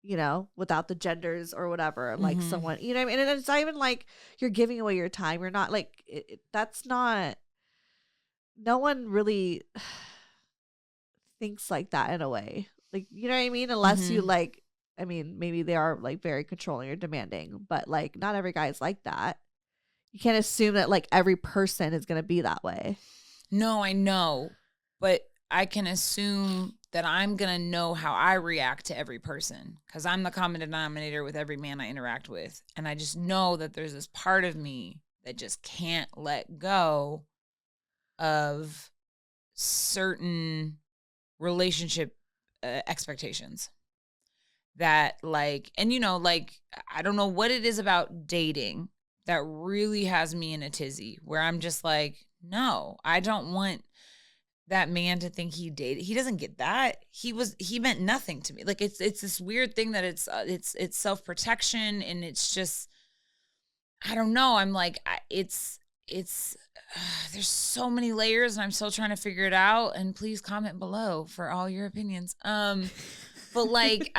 you know, without the genders or whatever, like someone, you know what I mean? And it's not even like you're giving away your time. You're not like, that's not, no one really thinks like that in a way. Like, you know what I mean? Unless you like, I mean, maybe they are like very controlling or demanding, but like not every guy is like that. You can't assume that like every person is going to be that way. No, I know, but I can assume that I'm going to know how I react to every person because I'm the common denominator with every man I interact with. And I just know that there's this part of me that just can't let go of certain relationship expectations that like, and you know, like, I don't know what it is about dating that really has me in a tizzy where I'm just like, no, I don't want that man to think he dated. He doesn't get that. He meant nothing to me. Like it's this weird thing that it's self-protection and it's just, I don't know. I'm like, it's there's so many layers and I'm still trying to figure it out, and please comment below for all your opinions. But like,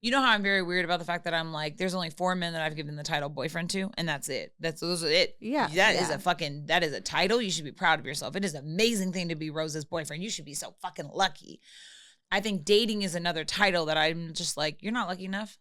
you know how I'm very weird about the fact that I'm like, there's only 4 men that I've given the title boyfriend to, and that's it. Those are it. Yeah. That is a title. You should be proud of yourself. It is an amazing thing to be Rose's boyfriend. You should be so fucking lucky. I think dating is another title that I'm just like, you're not lucky enough.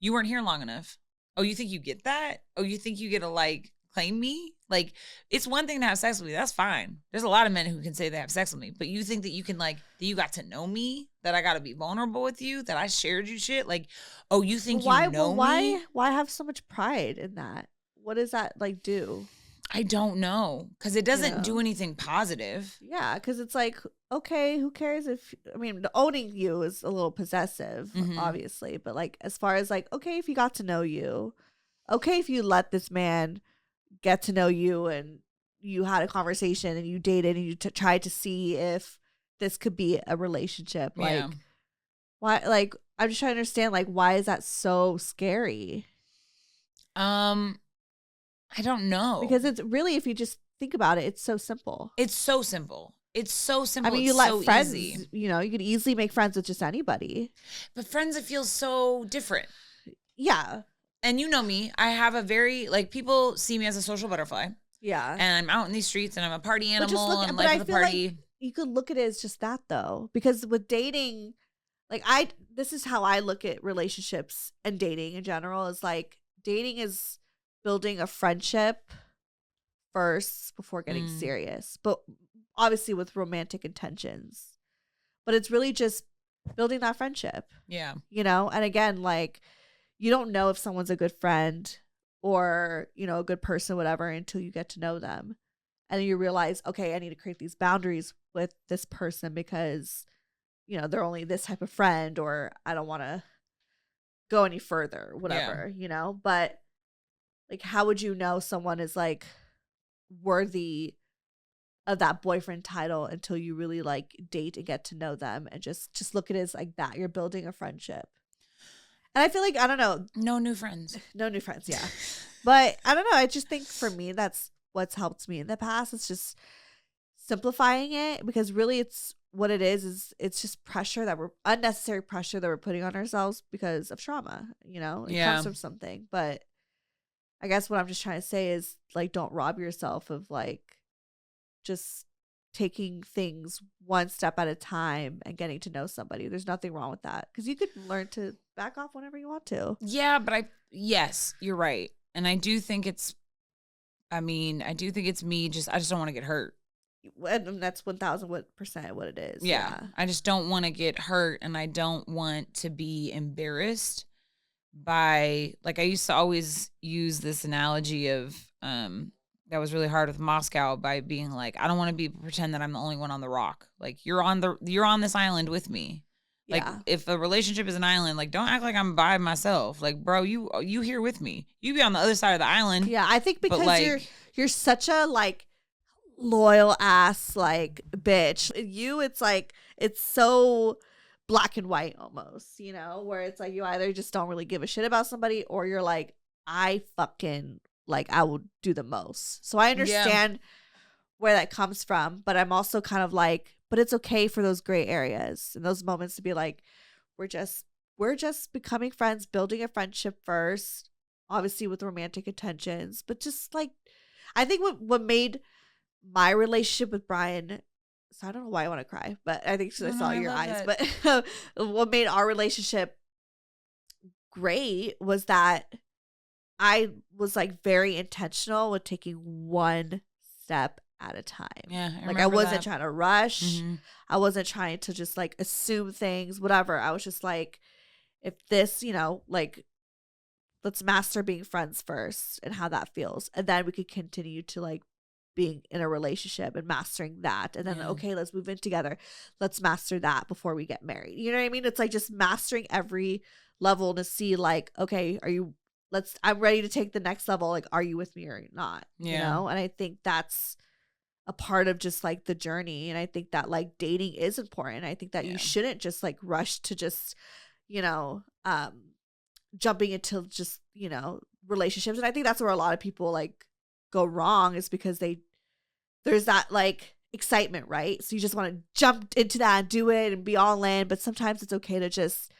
You weren't here long enough. Oh, you think you get that? Oh, you think you get to like claim me? Like, it's one thing to have sex with me. That's fine. There's a lot of men who can say they have sex with me, but you think that you can like, that you got to know me, that I got to be vulnerable with you, that I shared you shit? Like, oh, you think you know me? Why have so much pride in that? What does that like do? I don't know. Because it doesn't do anything positive. Yeah, because it's like, okay, who cares if, I mean, owning you is a little possessive, obviously. But like, as far as like, okay, if you got to know you, okay, if you let this man get to know you and you had a conversation and you dated and you tried to see if this could be a relationship. Like, why, like, I'm just trying to understand, like, why is that so scary? I don't know. Because it's really, if you just think about it, it's so simple. It's so simple. It's so simple. I mean, you let friends, you know, you could easily make friends with just anybody. But friends, it feels so different. Yeah. And you know me, I have a very, like, people see me as a social butterfly. Yeah. And I'm out in these streets and I'm a party animal and life of the party. Like you could look at it as just that though. Because with dating, like this is how I look at relationships and dating in general, is like dating is building a friendship first before getting serious. But obviously with romantic intentions. But it's really just building that friendship. Yeah. You know? And again, like, you don't know if someone's a good friend or, you know, a good person, whatever, until you get to know them. And you realize, okay, I need to create these boundaries with this person because, you know, they're only this type of friend, or I don't want to go any further, whatever, you know? But like, how would you know someone is like worthy of that boyfriend title until you really like date and get to know them and just look at it as like that. You're building a friendship. And I feel like, I don't know. No new friends. No new friends, yeah. But I don't know. I just think for me, that's what's helped me in the past. It's just simplifying it, because really it's what it is it's just unnecessary pressure that we're putting on ourselves because of trauma, you know? It comes from something. But I guess what I'm just trying to say is like, don't rob yourself of like just taking things one step at a time and getting to know somebody. There's nothing wrong with that, because you could learn to back off whenever you want to. Yeah, but yes, you're right. And I do think it's me. I just don't want to get hurt. And that's 1000% what it is. Yeah. I just don't want to get hurt, and I don't want to be embarrassed by, like, I used to always use this analogy of, that was really hard with Moscow, by being like, I don't want to pretend that I'm the only one on the rock. Like, you're on this island with me. Like, if a relationship is an island, like, don't act like I'm by myself. Like, bro, you here with me. You be on the other side of the island. Yeah, I think because like, you're such a like loyal ass like bitch. It's like, it's so black and white almost, you know, where it's like you either just don't really give a shit about somebody, or you're like, I fucking like, I will do the most. So I understand where that comes from, but I'm also kind of like, but it's okay for those gray areas and those moments to be like, we're just becoming friends, building a friendship first, obviously with romantic intentions, but just like, I think what made my relationship with Brian, so I don't know why I want to cry, but I think I saw your eyes, but what made our relationship great was that I was like very intentional with taking one step at a time. Yeah, I wasn't trying to rush. I wasn't trying to just like assume things, whatever. I was just like, if this, like, let's master being friends first and how that feels, and then we could continue to like being in a relationship and mastering that, and then okay, let's move in together, let's master that before we get married. You know what I mean? It's like just mastering every level to see like, okay, I'm ready to take the next level, like, are you with me or not? And I think that's a part of just like the journey, and I think that like dating is important. I think that you shouldn't just like rush to just jumping into just relationships, and I think that's where a lot of people like go wrong, is because there's that like excitement, right? So you just want to jump into that and do it and be all in, but sometimes it's okay to just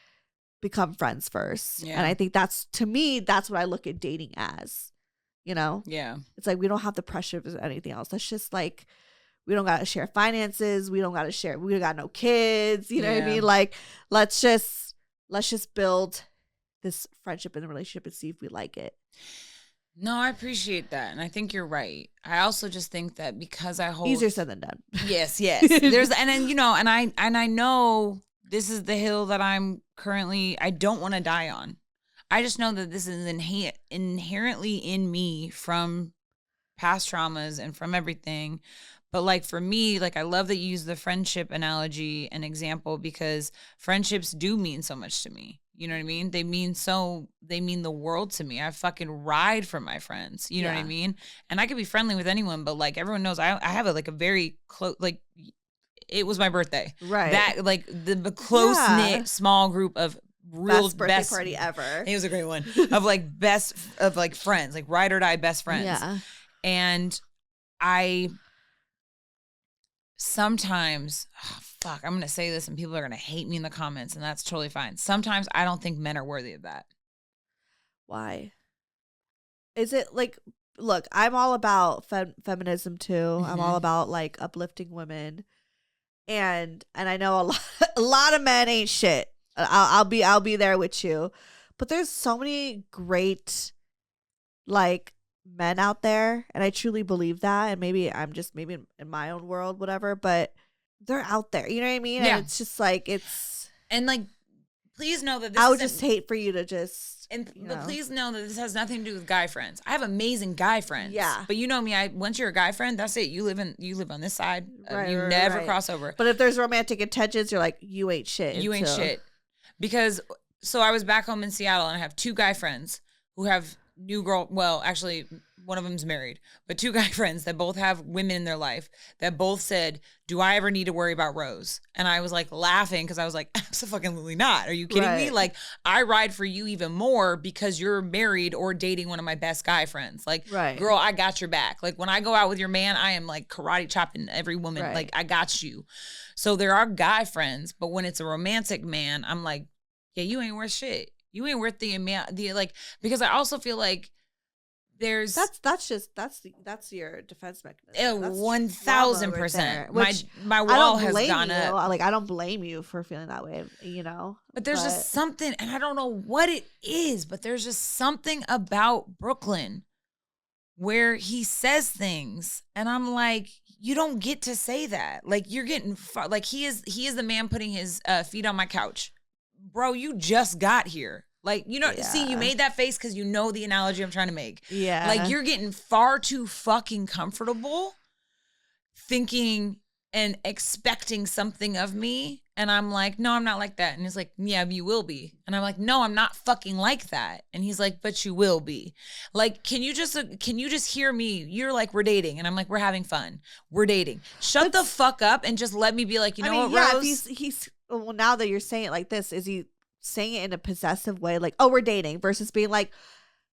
become friends first. And I think to me that's what I look at dating as. It's like we don't have the pressure of anything else. That's just like, we don't got to share finances, we don't got no kids, you know what I mean? Like, let's just build this friendship and relationship and see if we like it. No, I appreciate that, and I think you're right. I also just think that because I hold easier said than done. Yes. There's and then and I know this is the hill that I don't want to die on. I just know that this is inherently in me from past traumas and from everything. But like for me, like I love that you use the friendship analogy and example, because friendships do mean so much to me. You know what I mean? They mean the world to me. I fucking ride for my friends. You know what I mean? And I could be friendly with anyone, but like everyone knows I have a very close, like, it was my birthday. Right. That like the close knit small group of real birthday party ever. It was a great one of like friends, like ride or die best friends. Yeah. And I sometimes, I'm going to say this and people are going to hate me in the comments, and that's totally fine. Sometimes I don't think men are worthy of that. Why? Is it like, look, I'm all about feminism too. I'm all about like uplifting women. And I know a lot of men ain't shit. I'll be there with you. But there's so many great like men out there, and I truly believe that. And maybe I'm just maybe in my own world, whatever, but they're out there. You know what I mean? Yeah. And it's just like and like, please know that this I would just hate for you to just but please know that this has nothing to do with guy friends. I have amazing guy friends. Yeah. But you know me, once you're a guy friend, that's it. You live on this side. You never cross over. But if there's romantic intentions, you're like, you ain't shit. You ain't shit. Because so I was back home in Seattle, and I have two guy friends who have actually one of them's married, but two guy friends that both have women in their life that both said, do I ever need to worry about Rose? And I was like laughing, because I was like, absolutely not. Are you kidding me? Like, I ride for you even more because you're married or dating one of my best guy friends. Like, girl, I got your back. Like, when I go out with your man, I am like karate chopping every woman. Like, I got you. So there are guy friends, but when it's a romantic man, I'm like, yeah, you ain't worth shit. You ain't worth the amount, because I also feel like there's that's your defense mechanism. 1000%. My wall has gone up. Like, I don't blame you for feeling that way, But there's just something, and I don't know what it is, but there's just something about Brooklyn where he says things, and I'm like, you don't get to say that. Like, you're getting like he is the man putting his feet on my couch. Bro, you just got here. Like, see, you made that face because you know the analogy I'm trying to make. Yeah. Like, you're getting far too fucking comfortable thinking and expecting something of me. And I'm like, no, I'm not like that. And he's like, yeah, you will be. And I'm like, no, I'm not fucking like that. And he's like, but you will be. Like, can you just hear me? You're like, we're dating. And I'm like, we're having fun. We're dating. Shut the fuck up and just let me be like, Rose? He's well, now that you're saying it like this, is he saying it in a possessive way, like, oh, we're dating, versus being like,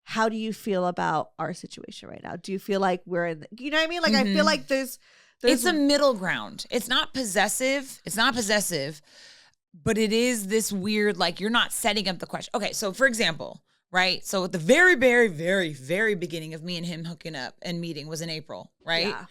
how do you feel about our situation right now? Do you feel like we're in you know what I mean? Like, I feel like there's It's a middle ground. It's not possessive. But it is this weird, like, you're not setting up the question. Okay, so for example, right? So at the very, very, very, very beginning of me and him hooking up and meeting was in April, right? Yeah.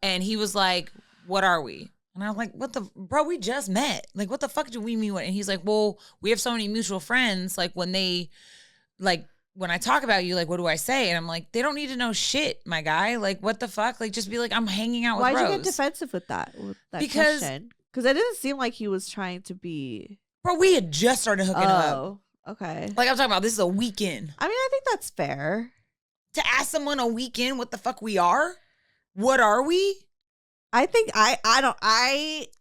And he was like, what are we? And I was like, bro, we just met. Like, what the fuck do we mean? And he's like, well, we have so many mutual friends. Like, when I talk about you, like, what do I say? And I'm like, they don't need to know shit, my guy. Like, what the fuck? Like, just be like, I'm hanging out with Rose. Why'd you get defensive with that question? Because it didn't seem like he was trying to be. Bro, we had just started hooking up. Oh, okay. Like, I'm talking about, this is a weekend. I mean, I think that's fair. To ask someone a weekend what the fuck we are? What are we? I think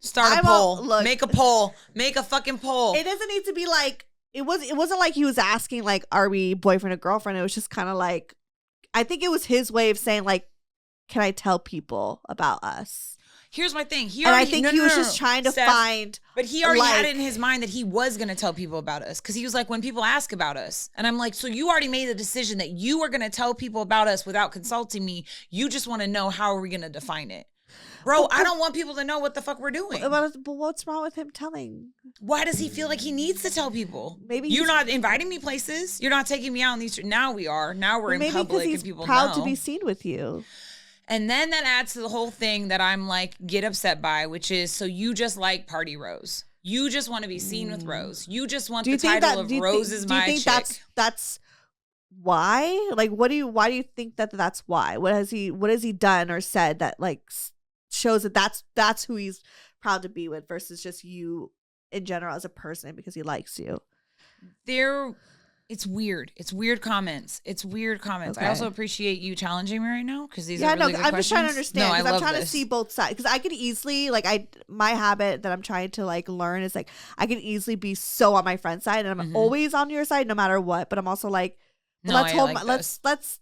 Start a poll. Make a poll. Make a fucking poll. It doesn't need to be like, it wasn't like he was asking, like, are we boyfriend or girlfriend? It was just kind of like, I think it was his way of saying, like, can I tell people about us? Here's my thing. He was just trying to find. But he already had it in his mind that he was going to tell people about us. Because he was like, when people ask about us. And I'm like, so you already made the decision that you are going to tell people about us without consulting me. You just want to know, how are we going to define it? Bro, I don't want people to know what the fuck we're doing. But what's wrong with him telling? Why does he feel like he needs to tell people? Maybe you're not inviting me places. You're not taking me out on these. Now we are. Now we're in public and people know. Maybe proud to be seen with you. And then that adds to the whole thing that I'm like, get upset by, which is, so you just like Party Rose. You just want to be seen with Rose. You just want the title of Rose is my chick. Do you think that's why? Like, why do you think that's why? What has he done or said that, like, shows that that's who he's proud to be with versus just you in general as a person because he likes you? It's weird. It's weird comments. Okay. I also appreciate you challenging me right now because these are really good I'm questions. just trying to understand because I'm trying to see both sides, because I could easily, like, my habit that I'm trying to, like, learn is, like, I can easily be so on my friend's side and I'm always on your side no matter what, but I'm also like, let's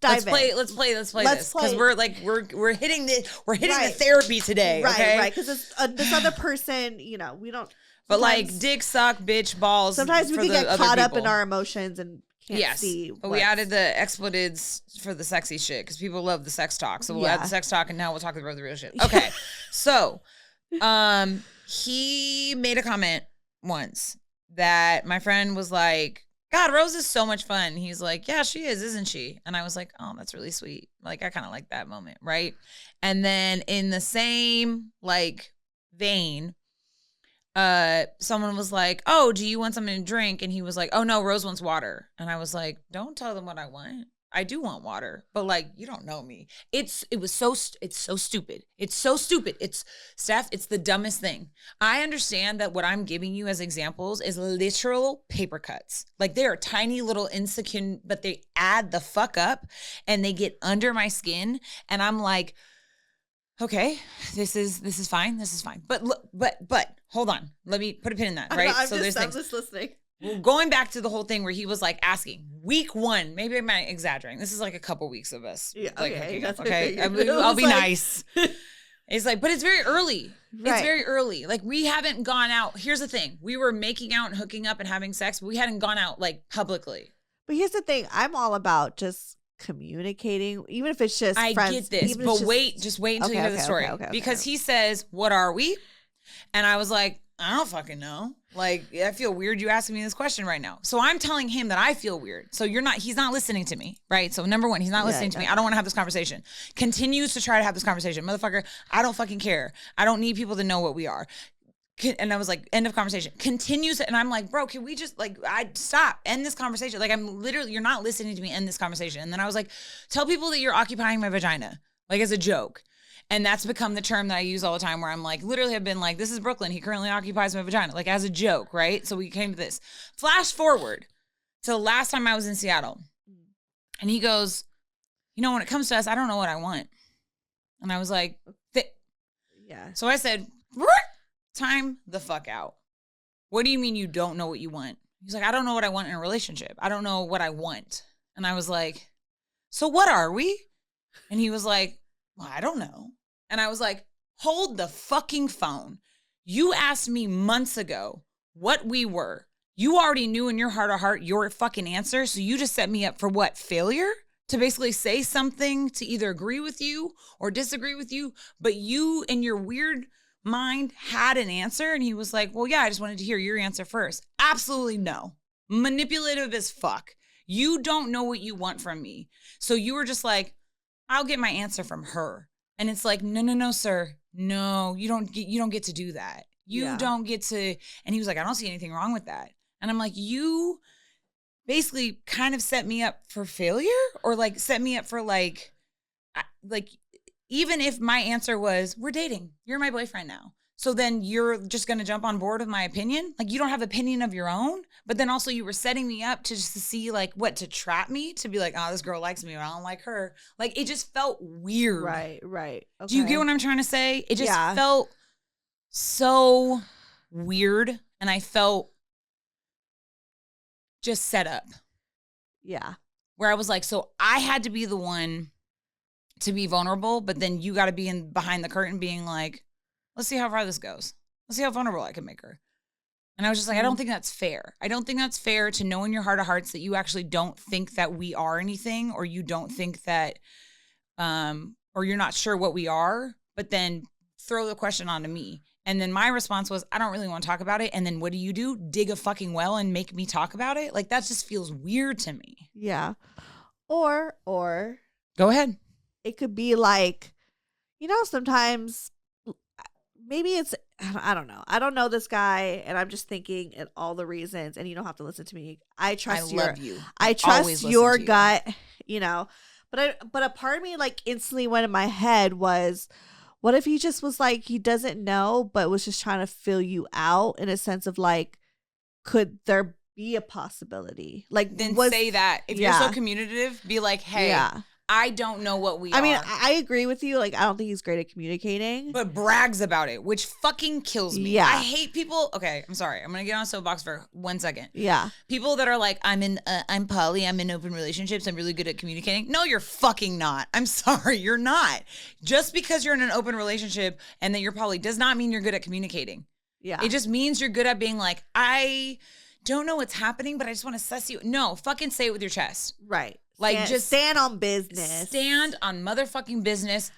dive in. Let's play this because we're hitting the therapy today. Right. Because this other person, we don't. But like, dick suck, bitch, balls. Sometimes we can get caught up in our emotions and can't see. But we added the expletives for the sexy shit because people love the sex talk. So we'll add the sex talk and now we'll talk about the real shit. Okay. So, he made a comment once that my friend was like, God, Rose is so much fun. He's like, yeah, she is, isn't she? And I was like, oh, that's really sweet. Like, I kind of like that moment, right? And then in the same, like, vein, someone was like, oh, do you want something to drink? And he was like, oh no, Rose wants water. And I was like, don't tell them what I want. I do want water, but, like, you don't know me. It's so stupid. It's so stupid. Steph, it's the dumbest thing. I understand that what I'm giving you as examples is literal paper cuts. Like, they are tiny little insecure, but they add the fuck up and they get under my skin. And I'm like, okay, this is fine. This is fine. But hold on. Let me put a pin in that, right? I'm just listening. Well, going back to the whole thing where he was, like, asking week 1, maybe I'm exaggerating. This is like a couple weeks of us. Yeah, like, okay. I'll be nice. It's like, but it's very early. Right. It's very early. Like, we haven't gone out. Here's the thing. We were making out and hooking up and having sex, but we hadn't gone out, like, publicly. But here's the thing. I'm all about just communicating, even if it's just friends. I get this, but just wait until you hear the story. Because he says, what are we? And I was like, I don't fucking know. Like, I feel weird you asking me this question right now. So I'm telling him that I feel weird. So he's not listening to me, right? So number one, he's not listening to me. I don't want to have this conversation. Continues to try to have this conversation. Motherfucker, I don't fucking care. I don't need people to know what we are. And I was like, end of conversation. Continues. And I'm like, bro, can we just, like, stop, end this conversation. Like, you're not listening to me, end this conversation. And then I was like, tell people that you're occupying my vagina, like, as a joke. And that's become the term that I use all the time where I'm like, literally have been like, this is Brooklyn. He currently occupies my vagina, like, as a joke, right? So we came to this. Flash forward to the last time I was in Seattle. And he goes, when it comes to us, I don't know what I want. And I was like, yeah. So I said, time the fuck out. What do you mean you don't know what you want? He's like, I don't know what I want in a relationship. I don't know what I want. And I was like, so what are we? And he was like, well, I don't know. And I was like, hold the fucking phone. You asked me months ago what we were. You already knew in your heart of heart your fucking answer. So you just set me up for what? Failure? to basically say something to either agree with you or disagree with you, but you in your weird mind had an answer and he was like, well, yeah, I just wanted to hear your answer first. Absolutely no. Manipulative as fuck. You don't know what you want from me. So you were just like, I'll get my answer from her. And it's like, no, sir. No, you don't get to do that. You don't get to. And he was like, I don't see anything wrong with that. And I'm like, you basically kind of set me up for failure, or like set me up for like even if my answer was, we're dating, you're my boyfriend now, so then you're just going to jump on board with my opinion. Like, you don't have opinion of your own, but then also you were setting me up to just to see like what, to trap me, to be like, oh, this girl likes me, but I don't like her. Like, it just felt weird. Right. Okay. Do you get what I'm trying to say? It just felt so weird, and I felt just set up. Yeah. Where I was like, so I had to be the one to be vulnerable, but then you got to be in behind the curtain being like, let's see how far this goes. Let's see how vulnerable I can make her. And I was just like, I don't think that's fair. I don't think that's fair to know in your heart of hearts that you actually don't think that we are anything, or you don't think that, or you're not sure what we are, but then throw the question onto me. And then my response was, I don't really want to talk about it. And then what do? Dig a fucking well and make me talk about it? Like, that just feels weird to me. Yeah. Or go ahead. It could be like, sometimes maybe it's, I don't know. I don't know this guy, and I'm just thinking and all the reasons, and you don't have to listen to me. I trust your gut, but a part of me like instantly went in my head was, what if he just was like, he doesn't know, but was just trying to fill you out in a sense of like, could there be a possibility? Like, then say that. If you're so communicative, be like, hey, I don't know what we are. I mean, I agree with you. Like, I don't think he's great at communicating. But brags about it, which fucking kills me. Yeah. I hate people. Okay, I'm sorry. I'm going to get on a soapbox for 1 second. Yeah. People that are like, I'm poly, I'm in open relationships, I'm really good at communicating. No, you're fucking not. I'm sorry, you're not. Just because you're in an open relationship and that you're poly does not mean you're good at communicating. Yeah. It just means you're good at being like, I don't know what's happening, but I just want to suss you. No, fucking say it with your chest. Right. Like, just stand on business. Stand on motherfucking business.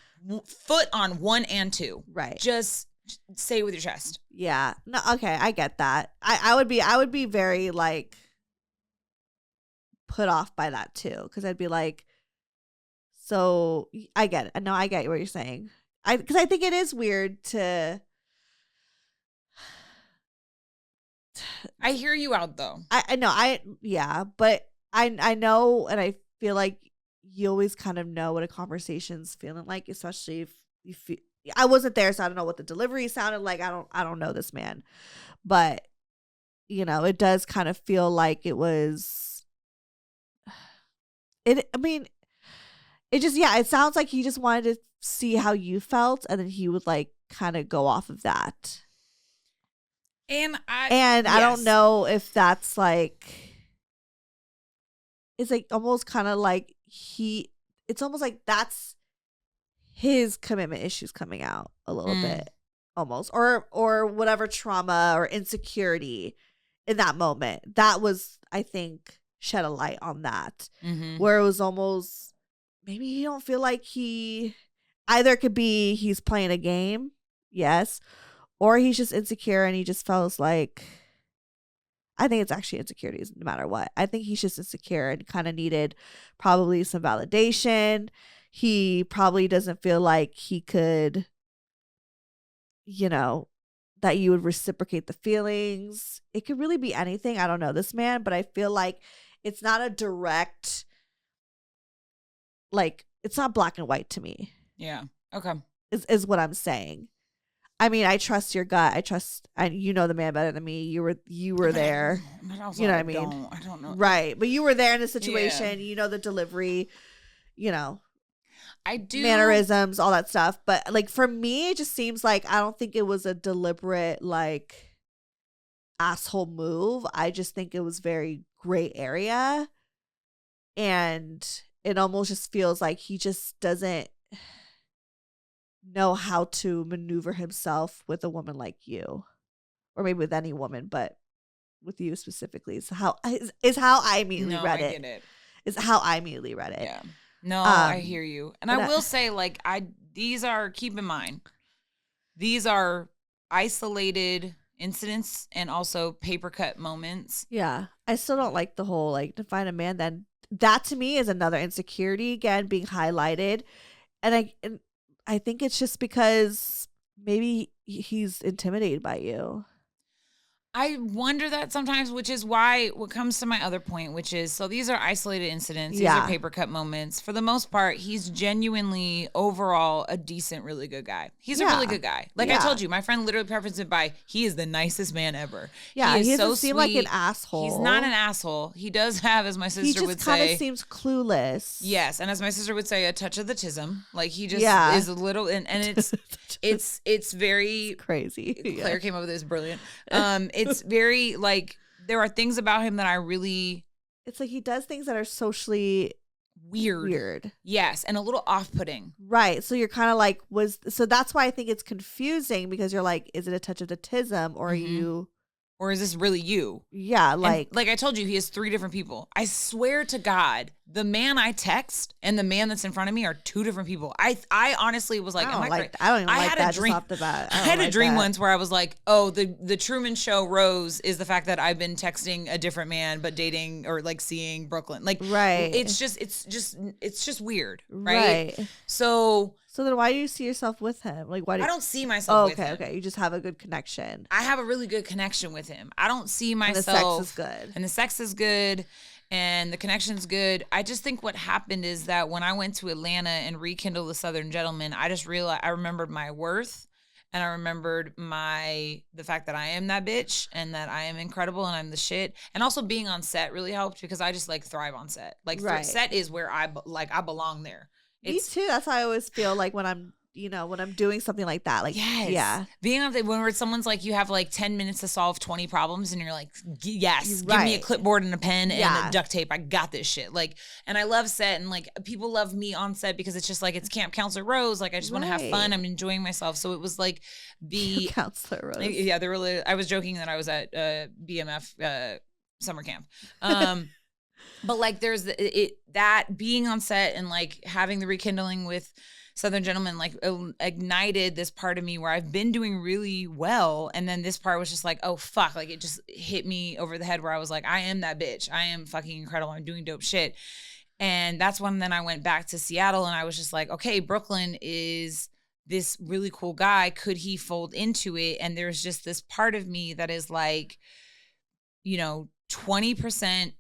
Foot on 1 and 2. Right. Just say it with your chest. Yeah. No. Okay. I get that. I would be very like put off by that too, because I'd be like, so I get it. No, I get what you're saying. Because I think it is weird to. I hear you out though. I know. But I know, and I feel like you always kind of know what a conversation's feeling like, especially if you feel. I wasn't there, so I don't know what the delivery sounded like. I don't know this man, but it does kind of feel like it was. I mean, it just it sounds like he just wanted to see how you felt, and then he would like kind of go off of that. And I don't know if that's like. It's like almost kind of like it's almost like that's his commitment issues coming out a little bit, almost, or whatever trauma or insecurity in that moment. That was, I think, shed a light on that, where it was almost, maybe you don't feel like either could be he's playing a game, yes, or he's just insecure and he just feels like, I think it's actually insecurities no matter what. I think he's just insecure and kind of needed probably some validation. He probably doesn't feel like he could, that you would reciprocate the feelings. It could really be anything. I don't know this man, but I feel like it's not a direct, like, it's not black and white to me. Yeah. Okay. Is what I'm saying. I mean, I trust your gut. You know the man better than me. You were there. You know what I mean? I don't know. Right. But you were there in the situation. Yeah. The delivery, I do. Mannerisms, all that stuff. But like for me, it just seems like I don't think it was a deliberate, like, asshole move. I just think it was very gray area. And it almost just feels like he just doesn't know how to maneuver himself with a woman like you, or maybe with any woman, but with you specifically is how I immediately read it. Get it. is how I immediately read it. Yeah. No, I hear you. And I will say, like, these are, keep in mind, these are isolated incidents and also paper cut moments. Yeah. I still don't like the whole, like, to find a man that to me is another insecurity again being highlighted. And I think it's just because maybe he's intimidated by you. I wonder that sometimes, which is why what comes to my other point, which is, so these are isolated incidents. These are paper cut moments. For the most part, he's genuinely overall a decent, really good guy. He's a really good guy. Like I told you, my friend literally prefaced it by, he is the nicest man ever. Yeah, he doesn't seem like an asshole. He's not an asshole. He does have, as my sister would say. He just kind of seems clueless. Yes, and as my sister would say, a touch of the tism. Like he just is a little, and it's very crazy. Claire came up with this brilliant. It's very, like, there are things about him that I really... It's like he does things that are socially weird. Yes, and a little off-putting. Right. So you're kind of like, so that's why I think it's confusing, because you're like, is it a touch of the tism, or are you... Or is this really you? Yeah, like... And like I told you, he has 3 different people. I swear to God, the man I text and the man that's in front of me are 2 different people. I honestly was like, I don't even like that just off the bat. I had a dream once where I was like, oh, the Truman Show Rose is the fact that I've been texting a different man but dating or like seeing Brooklyn. Like, right. It's just weird, right? So then why do you see yourself with him? Like, why do I don't see myself with him. Okay. You just have a good connection. I have a really good connection with him. I don't see myself. And the sex is good. And the sex is good. And the connection's good. I just think what happened is that when I went to Atlanta and rekindled the Southern Gentleman, I just realized, I remembered my worth, and I remembered the fact that I am that bitch and that I am incredible and I'm the shit. And also being on set really helped, because I just like thrive on set. Like set is where I belong there. Me too. That's how I always feel like when I'm doing something like that. Like, yes. Yeah. Being on when someone's like, you have like 10 minutes to solve 20 problems, and you're like, yes, give me a clipboard and a pen and a duct tape. I got this shit. Like, and I love set, and like people love me on set because it's just like, it's Camp Counselor Rose. Like, I just want to have fun. I'm enjoying myself. So it was like Camp Counselor Rose. Yeah, they're really, I was joking that I was at BMF summer camp. But like there's that being on set and like having the rekindling with Southern Gentleman like ignited this part of me where I've been doing really well, and then this part was just like, oh fuck, like it just hit me over the head where I was like, I am that bitch. I am fucking incredible. I'm doing dope shit. And that's when then I went back to Seattle, and I was just like, okay, Brooklyn is this really cool guy. Could he fold into it? And there's just this part of me that is like, 20%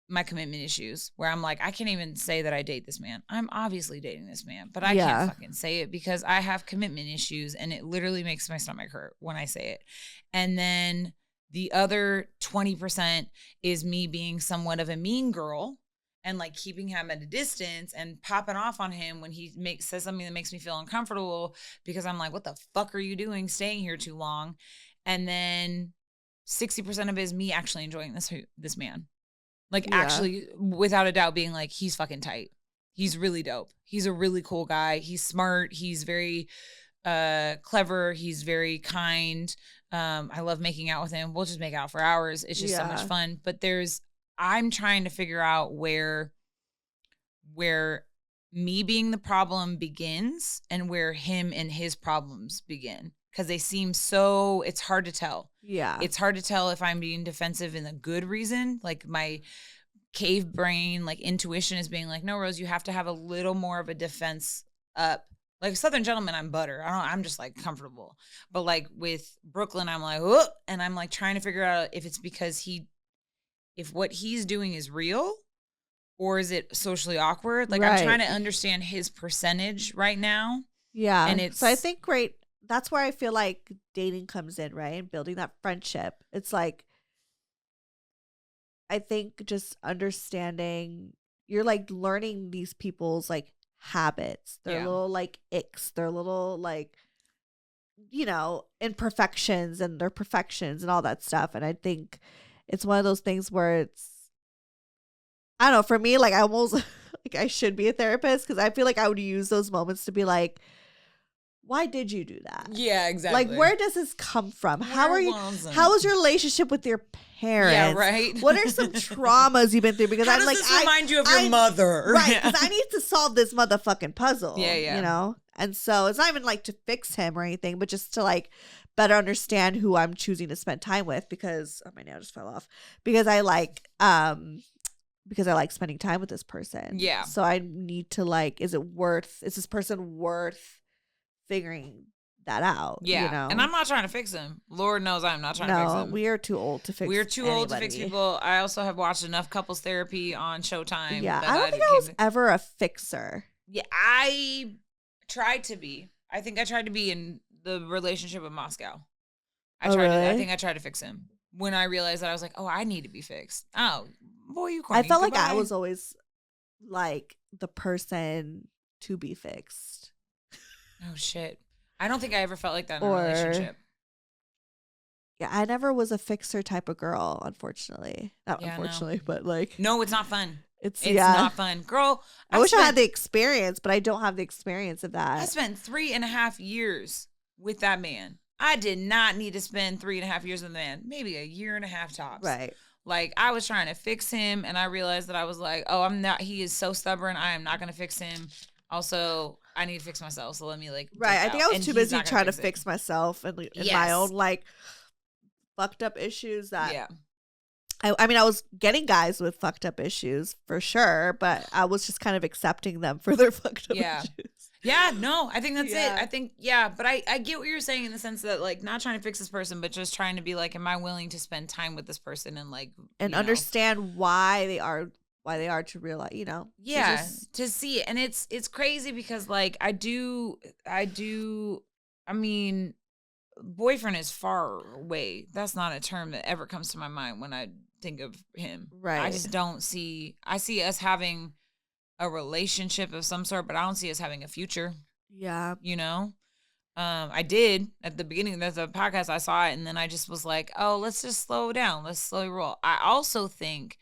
my commitment issues, where I'm like, I can't even say that I date this man. I'm obviously dating this man, but I can't fucking say it because I have commitment issues, and it literally makes my stomach hurt when I say it. And then the other 20% is me being somewhat of a mean girl and like keeping him at a distance and popping off on him when he says something that makes me feel uncomfortable, because I'm like, what the fuck are you doing staying here too long? And then 60% of it is me actually enjoying this man. Like, actually, without a doubt, being like, he's fucking tight. He's really dope. He's a really cool guy. He's smart. He's very clever. He's very kind. I love making out with him. We'll just make out for hours. It's just so much fun. But I'm trying to figure out where me being the problem begins and where him and his problems begin. Because they seem so, it's hard to tell. Yeah. It's hard to tell if I'm being defensive in a good reason. Like my cave brain, like intuition is being like, no, Rose, you have to have a little more of a defense up. Like Southern Gentleman, I'm butter. I'm just like comfortable. But like with Brooklyn, I'm like, oh, and I'm like trying to figure out if it's because if what he's doing is real, or is it socially awkward? Like I'm trying to understand his percentage right now. Yeah. And so I think that's where I feel like dating comes in, right? And building that friendship. It's like, I think just understanding, you're like learning these people's like habits, their little like icks, their little like, imperfections and their perfections and all that stuff. And I think it's one of those things where it's, I don't know, for me, like I almost like I should be a therapist, because I feel like I would use those moments to be like, why did you do that? Yeah, exactly. Like, where does this come from? How is your relationship with your parents? Yeah, right. What are some traumas you've been through? Because how does this remind you of your mother? Right, because I need to solve this motherfucking puzzle. Yeah. You know? And so it's not even like to fix him or anything, but just to like better understand who I'm choosing to spend time with, because my nail just fell off. Because I like spending time with this person. Yeah. So I need to like, is this person worth figuring that out? Yeah. You know? And I'm not trying to fix him. Lord knows I'm not trying to fix him. We are too old to fix. We're too old to fix people. I also have watched enough couples therapy on Showtime. Yeah. I don't think I was ever a fixer. Yeah. I tried to be. I think I tried to be in the relationship with Moscow. I think I tried to fix him. When I realized that, I was like, oh, I need to be fixed. Oh, boy, you corny. I felt like I was always like the person to be fixed. Oh, shit. I don't think I ever felt like that in a relationship. Yeah, I never was a fixer type of girl, unfortunately. Not unfortunately, but like. No, it's not fun. It's yeah. not fun. Girl, I wish I had the experience, but I don't have the experience of that. I spent 3.5 years with that man. I did not need to spend 3.5 years with the man. Maybe 1.5 years tops. Right. Like, I was trying to fix him, and I realized that I was like, oh, I'm not. He is so stubborn. I am not going to fix him. Also, I need to fix myself. So let me like. Right. I think I was too busy trying to fix myself and my own like fucked up issues that. Yeah. I mean, I was getting guys with fucked up issues for sure, but I was just kind of accepting them for their fucked up issues. Yeah, no, I think that's it. I think, but I get what you're saying in the sense that like not trying to fix this person, but just trying to be like, am I willing to spend time with this person and like and understand why they are to realize, to see it. And it's crazy because like I mean, boyfriend is far away. That's not a term that ever comes to my mind when I think of him. Right. I just don't see. I see us having a relationship of some sort, but I don't see us having a future. Yeah. You know? I did at the beginning of the podcast. I saw it, and then I just was like, oh, let's just slow down. Let's slowly roll. I also think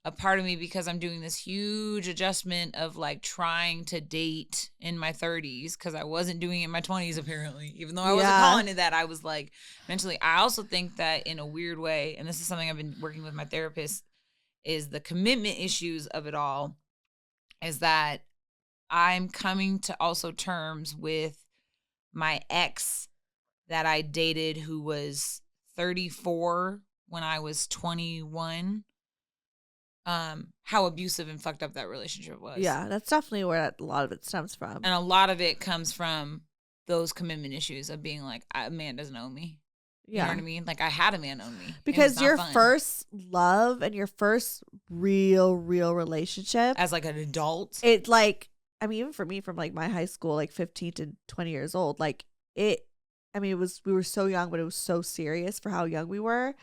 a part of me, because I'm doing this huge adjustment of like trying to date in my 30s, because I wasn't doing it in my 20s apparently, even though I wasn't calling it that. I was like mentally. I also think that in a weird way, and this is something I've been working with my therapist, is the commitment issues of it all, is that I'm coming to also terms with my ex that I dated, who was 34 when I was 21. How abusive and fucked up that relationship was. Yeah, that's definitely where a lot of it stems from. And a lot of it comes from those commitment issues of being like, a man doesn't own me. You know what I mean? Like, I had a man own me. Because your first love and your first real relationship. As like an adult. It like, I mean, even for me from like my high school, like 15 to 20 years old, like we were so young, but it was so serious for how young we were.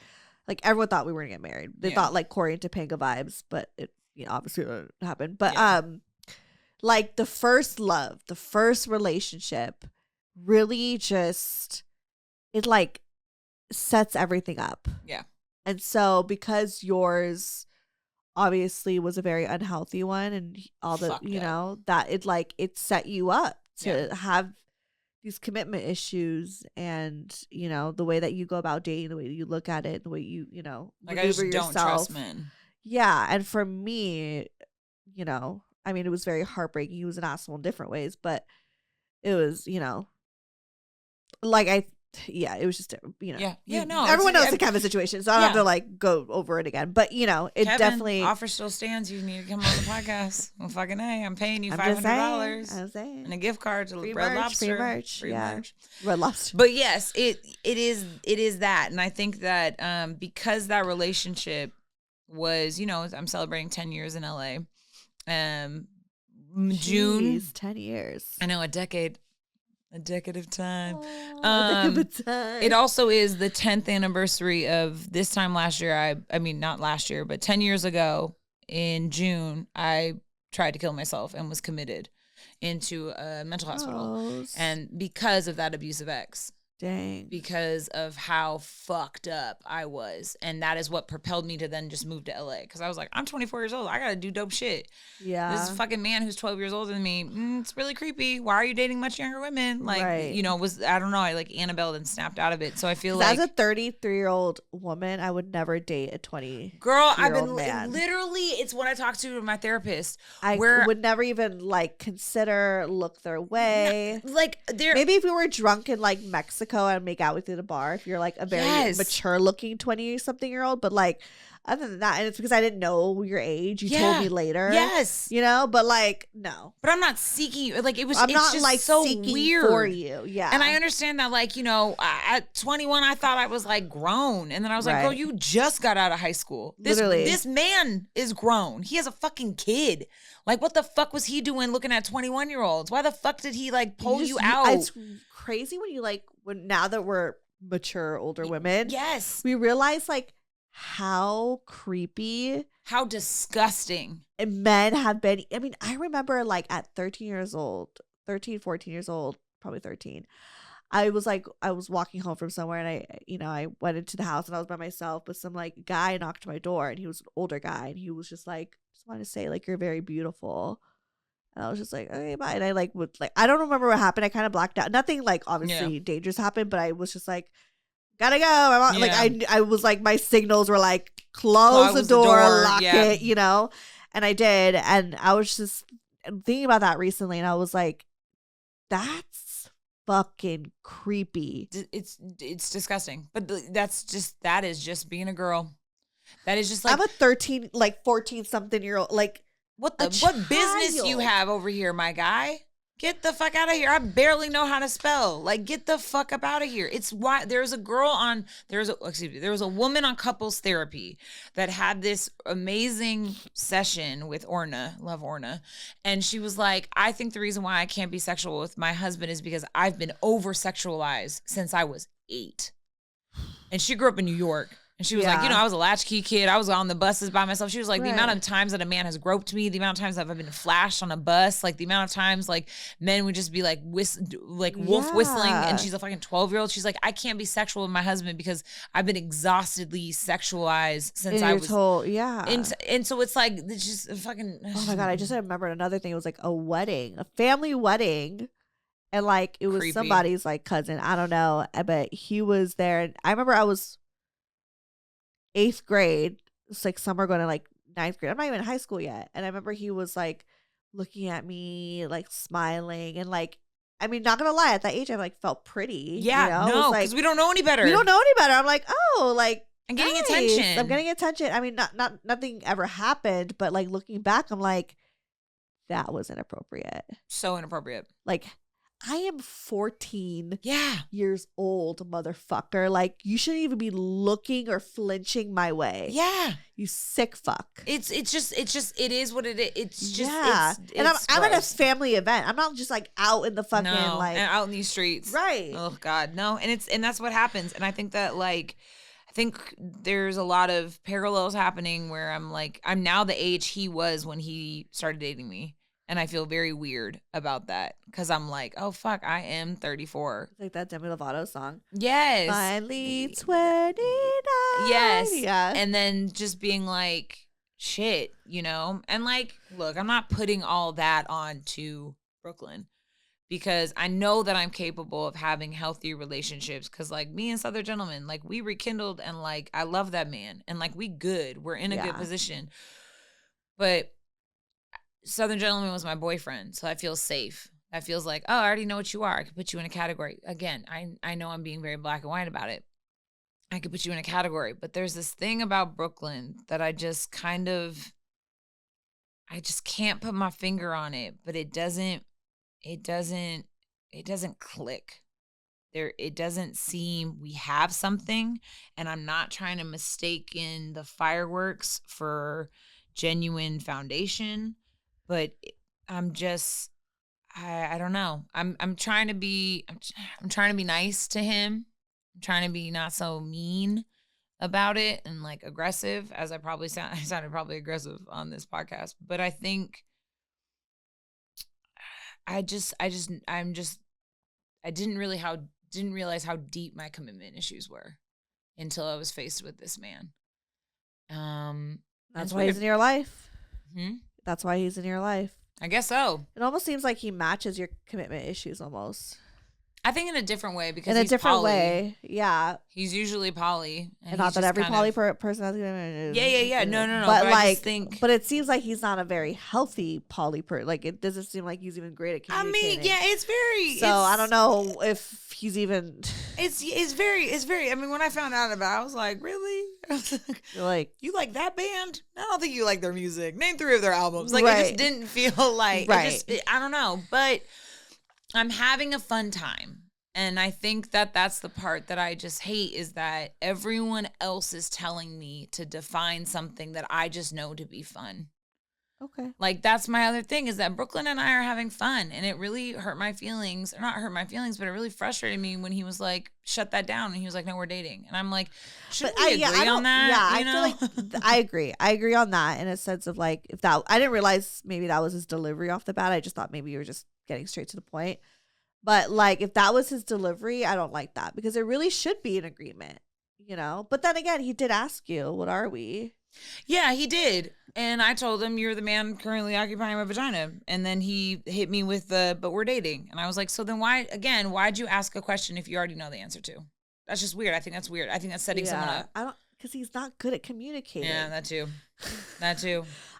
Like, everyone thought we were gonna get married. They thought like Corey and Topanga vibes, but it, obviously didn't happen. But like the first love, the first relationship, really just it like sets everything up. Yeah. And so because yours obviously was a very unhealthy one, and all the that it set you up to have these commitment issues, and the way that you go about dating, the way that you look at it, the way you like I just don't trust men. Yeah, and for me, I mean, it was very heartbreaking. He was an asshole in different ways, but it was like it was just everyone knows the kind of situation, so I don't have to like go over it again. But it Kevin, definitely offer still stands. You need to come on the podcast. Well, fucking A, I'm paying you $500 and a gift card to Red Lobster. Free merch. Red Lobster. But yes, it is that, and I think that because that relationship was, I'm celebrating 10 years in LA. June. 10 years. I know, a decade. A decade of time. It also is the 10th anniversary of this time last year. I mean, not last year, but 10 years ago in June, I tried to kill myself and was committed into a mental hospital. And because of that abusive ex. Dang. Because of how fucked up I was. And that is what propelled me to then just move to LA. Because I was like, I'm 24 years old. I got to do dope shit. Yeah. This fucking man who's 12 years older than me, it's really creepy. Why are you dating much younger women? Like, I don't know. I like Annabelle then snapped out of it. So I feel like. As a 33-year-old woman, I would never date a 20. Girl, I've been literally, it's what I talked to my therapist. I would never even like consider look their way. No, like, maybe if we were drunk in like Mexico and make out with you at a bar, if you're like a very mature looking 20-something-year-old, but like other than that, and it's because I didn't know your age. You told me later. Yes. You know, but like, no. But I'm not seeking, like, it's not just like so seeking weird for you. Yeah. And I understand that, like, you know, at 21, I thought I was like grown. And then I was like, girl, you just got out of high school. This man is grown. He has a fucking kid. Like, what the fuck was he doing looking at 21-year-olds? Why the fuck did he like pull you out? It's crazy when you like, now that we're mature, older women. Yes. We realize like, how creepy, how disgusting men have been. I mean, I remember like at 14 years old, probably 13. I was walking home from somewhere and I went into the house and I was by myself, but some like guy knocked my door and he was an older guy and he was just like, just want to say like, you're very beautiful. And I was just like, okay, bye. And I like I don't remember what happened. I kind of blacked out. Nothing like obviously dangerous happened, but I was just like, gotta go. Like I was like, my signals were like, close the door, lock it, you know. And I did, and I was just thinking about that recently, and I was like, that's fucking creepy. It's disgusting, but that is just being a girl. That is just like, I'm a 13, like 14-something-year-old, like what business you have over here, my guy? Get the fuck out of here. I barely know how to spell. Like, get the fuck up out of here. It's why there was a woman on couples therapy that had this amazing session with Orna, love Orna. And she was like, I think the reason why I can't be sexual with my husband is because I've been over sexualized since I was 8. And she grew up in New York. And she was like, you know, I was a latchkey kid. I was on the buses by myself. She was like, the amount of times that a man has groped me, the amount of times that I've been flashed on a bus, like the amount of times like men would just be like wolf whistling. And she's a fucking 12-year-old. She's like, I can't be sexual with my husband because I've been exhaustedly sexualized since I was told. And so it's like, it's just fucking. Oh my God. I just remembered another thing. It was like a family wedding. And like, it was somebody's like cousin. I don't know. But he was there. And I remember I was 8th grade. It's like summer going to like 9th grade. I'm not even in high school yet. And I remember he was like looking at me, like smiling. And like, I mean, not gonna lie, at that age I like felt pretty. Yeah, you know? No, because we don't know any better. I'm like, oh, like I'm getting nice. attention. I'm getting attention. I mean, nothing ever happened, but like looking back, I'm like, that was inappropriate. So inappropriate. Like, I am 14 Yeah. years old, motherfucker. Like, you shouldn't even be looking or flinching my way. Yeah. You sick fuck. It is what it is. It's just, and I'm at a family event. I'm not just like out in the fucking like. And out in these streets. Right. Oh God, no. And that's what happens. And I think that like, there's a lot of parallels happening where I'm like, I'm now the age he was when he started dating me. And I feel very weird about that because I'm like, oh, fuck, I am 34. It's like that Demi Lovato song. Yes. Finally 29. Yes. Yeah. And then just being like, shit, you know? And like, look, I'm not putting all that on to Brooklyn because I know that I'm capable of having healthy relationships because like me and Southern Gentleman, like we rekindled and like I love that man. And like we good. We're in a good position. But Southern Gentleman was my boyfriend, so I feel safe. That feels like, oh, I already know what you are. I could put you in a category. Again, I know I'm being very black and white about it. I could put you in a category, but there's this thing about Brooklyn that I just can't put my finger on it, but it doesn't click. It doesn't seem we have something, and I'm not trying to mistake in the fireworks for genuine foundation. But I'm just, I don't know. I'm trying to be nice to him. I'm trying to be not so mean about it and like aggressive as I sounded probably aggressive on this podcast. But I think I didn't really didn't realize how deep my commitment issues were until I was faced with this man. That's why he's in your life. Hmm? That's why he's in your life. I guess so. It almost seems like he matches your commitment issues almost. I think in a different way because in a he's different poly. way. Yeah. He's usually poly. And not that every poly person has commitment. Yeah. No. But like, I just think, but it seems like he's not a very healthy poly person. Like it doesn't seem like he's even great at communicating. I mean, yeah, it's very. So I don't know if he's even. It's very. I mean, when I found out about it, I was like, really? You're like, you like that band? I don't think you like their music. Name 3 of their albums. Like, right. It just didn't feel like. Right. I don't know, but I'm having a fun time. And I think that that's the part that I just hate is that everyone else is telling me to define something that I just know to be fun. okay. Like, that's my other thing is that Brooklyn and I are having fun. And it really hurt my feelings. Or not hurt my feelings, but it really frustrated me when he was like, shut that down. And he was like, no, we're dating. And I'm like, should we agree on that? Yeah, you know? feel like I agree. I agree on that in a sense of like, if that, I didn't realize maybe that was his delivery off the bat. I just thought maybe you were just getting straight to the point. But like, if that was his delivery, I don't like that because it really should be an agreement, you know? But then again, he did ask you, what are we? Yeah, he did. And I told him, you're the man currently occupying my vagina. And then he hit me with but we're dating. And I was like, so then why'd you ask a question if you already know the answer to? That's just weird. I think that's weird. I think that's setting someone up. Because he's not good at communicating. Yeah, that too.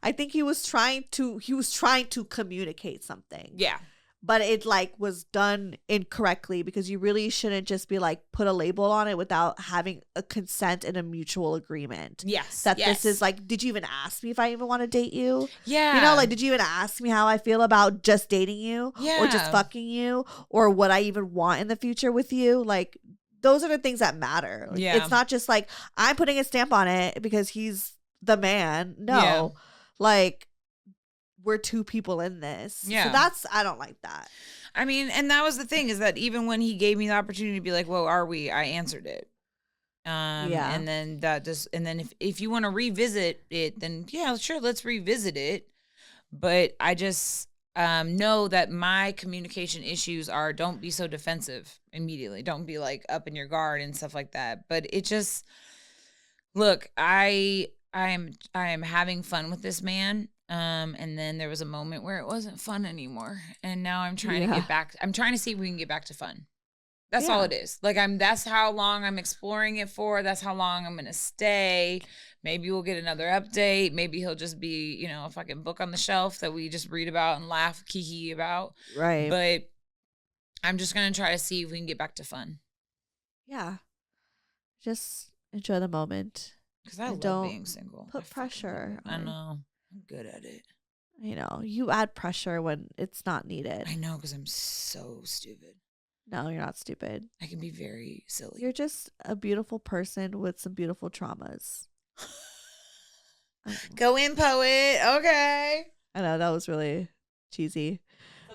I think he was trying to communicate something. Yeah. But it like was done incorrectly because you really shouldn't just be like put a label on it without having a consent and a mutual agreement. Yes. This is like, did you even ask me if I even want to date you? Yeah. You know, like, did you even ask me how I feel about just dating you? Yeah. Or just fucking you? Or what I even want in the future with you? Like, those are the things that matter. Like, yeah. It's not just like, I'm putting a stamp on it because he's the man. No. Yeah. Like, we're 2 people in this. Yeah. So I don't like that. I mean, and that was the thing is that even when he gave me the opportunity to be like, well, are we? I answered it. Yeah. And then if you want to revisit it, then yeah, sure. Let's revisit it. But I just know that my communication issues are don't be so defensive immediately. Don't be like up in your guard and stuff like that. But it just, look, I am having fun with this man. And then there was a moment where it wasn't fun anymore. And now I'm trying to get back. I'm trying to see if we can get back to fun. That's all it is. Like that's how long I'm exploring it for. That's how long I'm going to stay. Maybe we'll get another update. Maybe he'll just be, you know, a fucking book on the shelf that we just read about and laugh kiki about. Right. But I'm just going to try to see if we can get back to fun. Yeah. Just enjoy the moment. Because I love being single. Put pressure. I know. I'm good at it. You know, you add pressure when it's not needed. I know, because I'm so stupid. No, you're not stupid. I can be very silly. You're just a beautiful person with some beautiful traumas. Go in, poet. Okay. I know, that was really cheesy.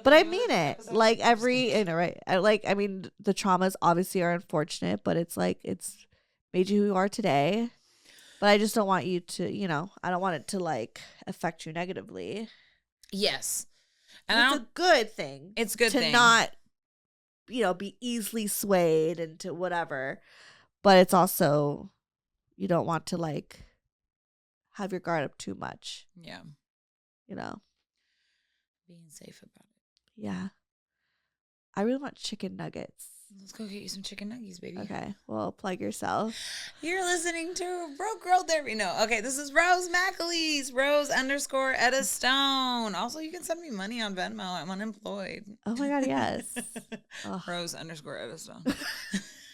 But I mean it. Like you know, right? I mean, the traumas obviously are unfortunate, but it's like it's made you who you are today. But I just don't want you to, you know, I don't want it to like affect you negatively. Yes. And it's a good thing. It's a good thing. To not, you know, be easily swayed into whatever. But it's also, you don't want to like have your guard up too much. Yeah. You know. Being safe about it. Yeah. I really want chicken nuggets. Let's go get you some chicken nuggets, baby. Okay. Well, plug yourself. You're listening to Broke Girl Therapy. No. Okay. This is Rose McAleese. Rose_Etta Stone. Also, you can send me money on Venmo. I'm unemployed. Oh my God. Yes. Rose_Etta Stone.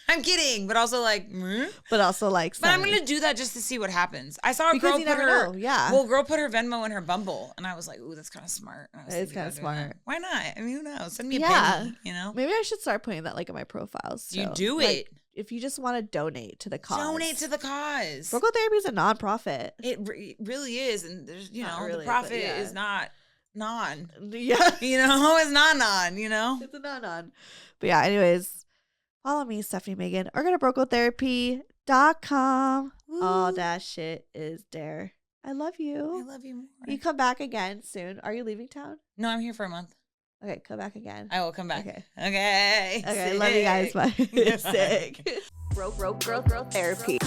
I'm kidding, but also like, but I'm gonna do that just to see what happens. I saw a girl put her, girl put her Venmo in her Bumble, and I was like, ooh, that's kind of smart. It's kind of smart. That. Why not? I mean, who knows? Send me a penny, you know. Maybe I should start putting that like in my profiles. You do it if you just want to donate to the cause. Donate to the cause. Broke Girl Therapy is a nonprofit. It really is, and there's really, the profit is not non. Yeah, you know, it's not non. You know, it's a non. But yeah, anyways. Follow me, Stefanie Maegan, or go to BrokeGirlTherapy.com. All that shit is there. I love you. I love you more. You come back again soon. Are you leaving town? No, I'm here for a month. Okay, come back again. I will come back. Okay, love you guys. Bye. Sick. Growth therapy.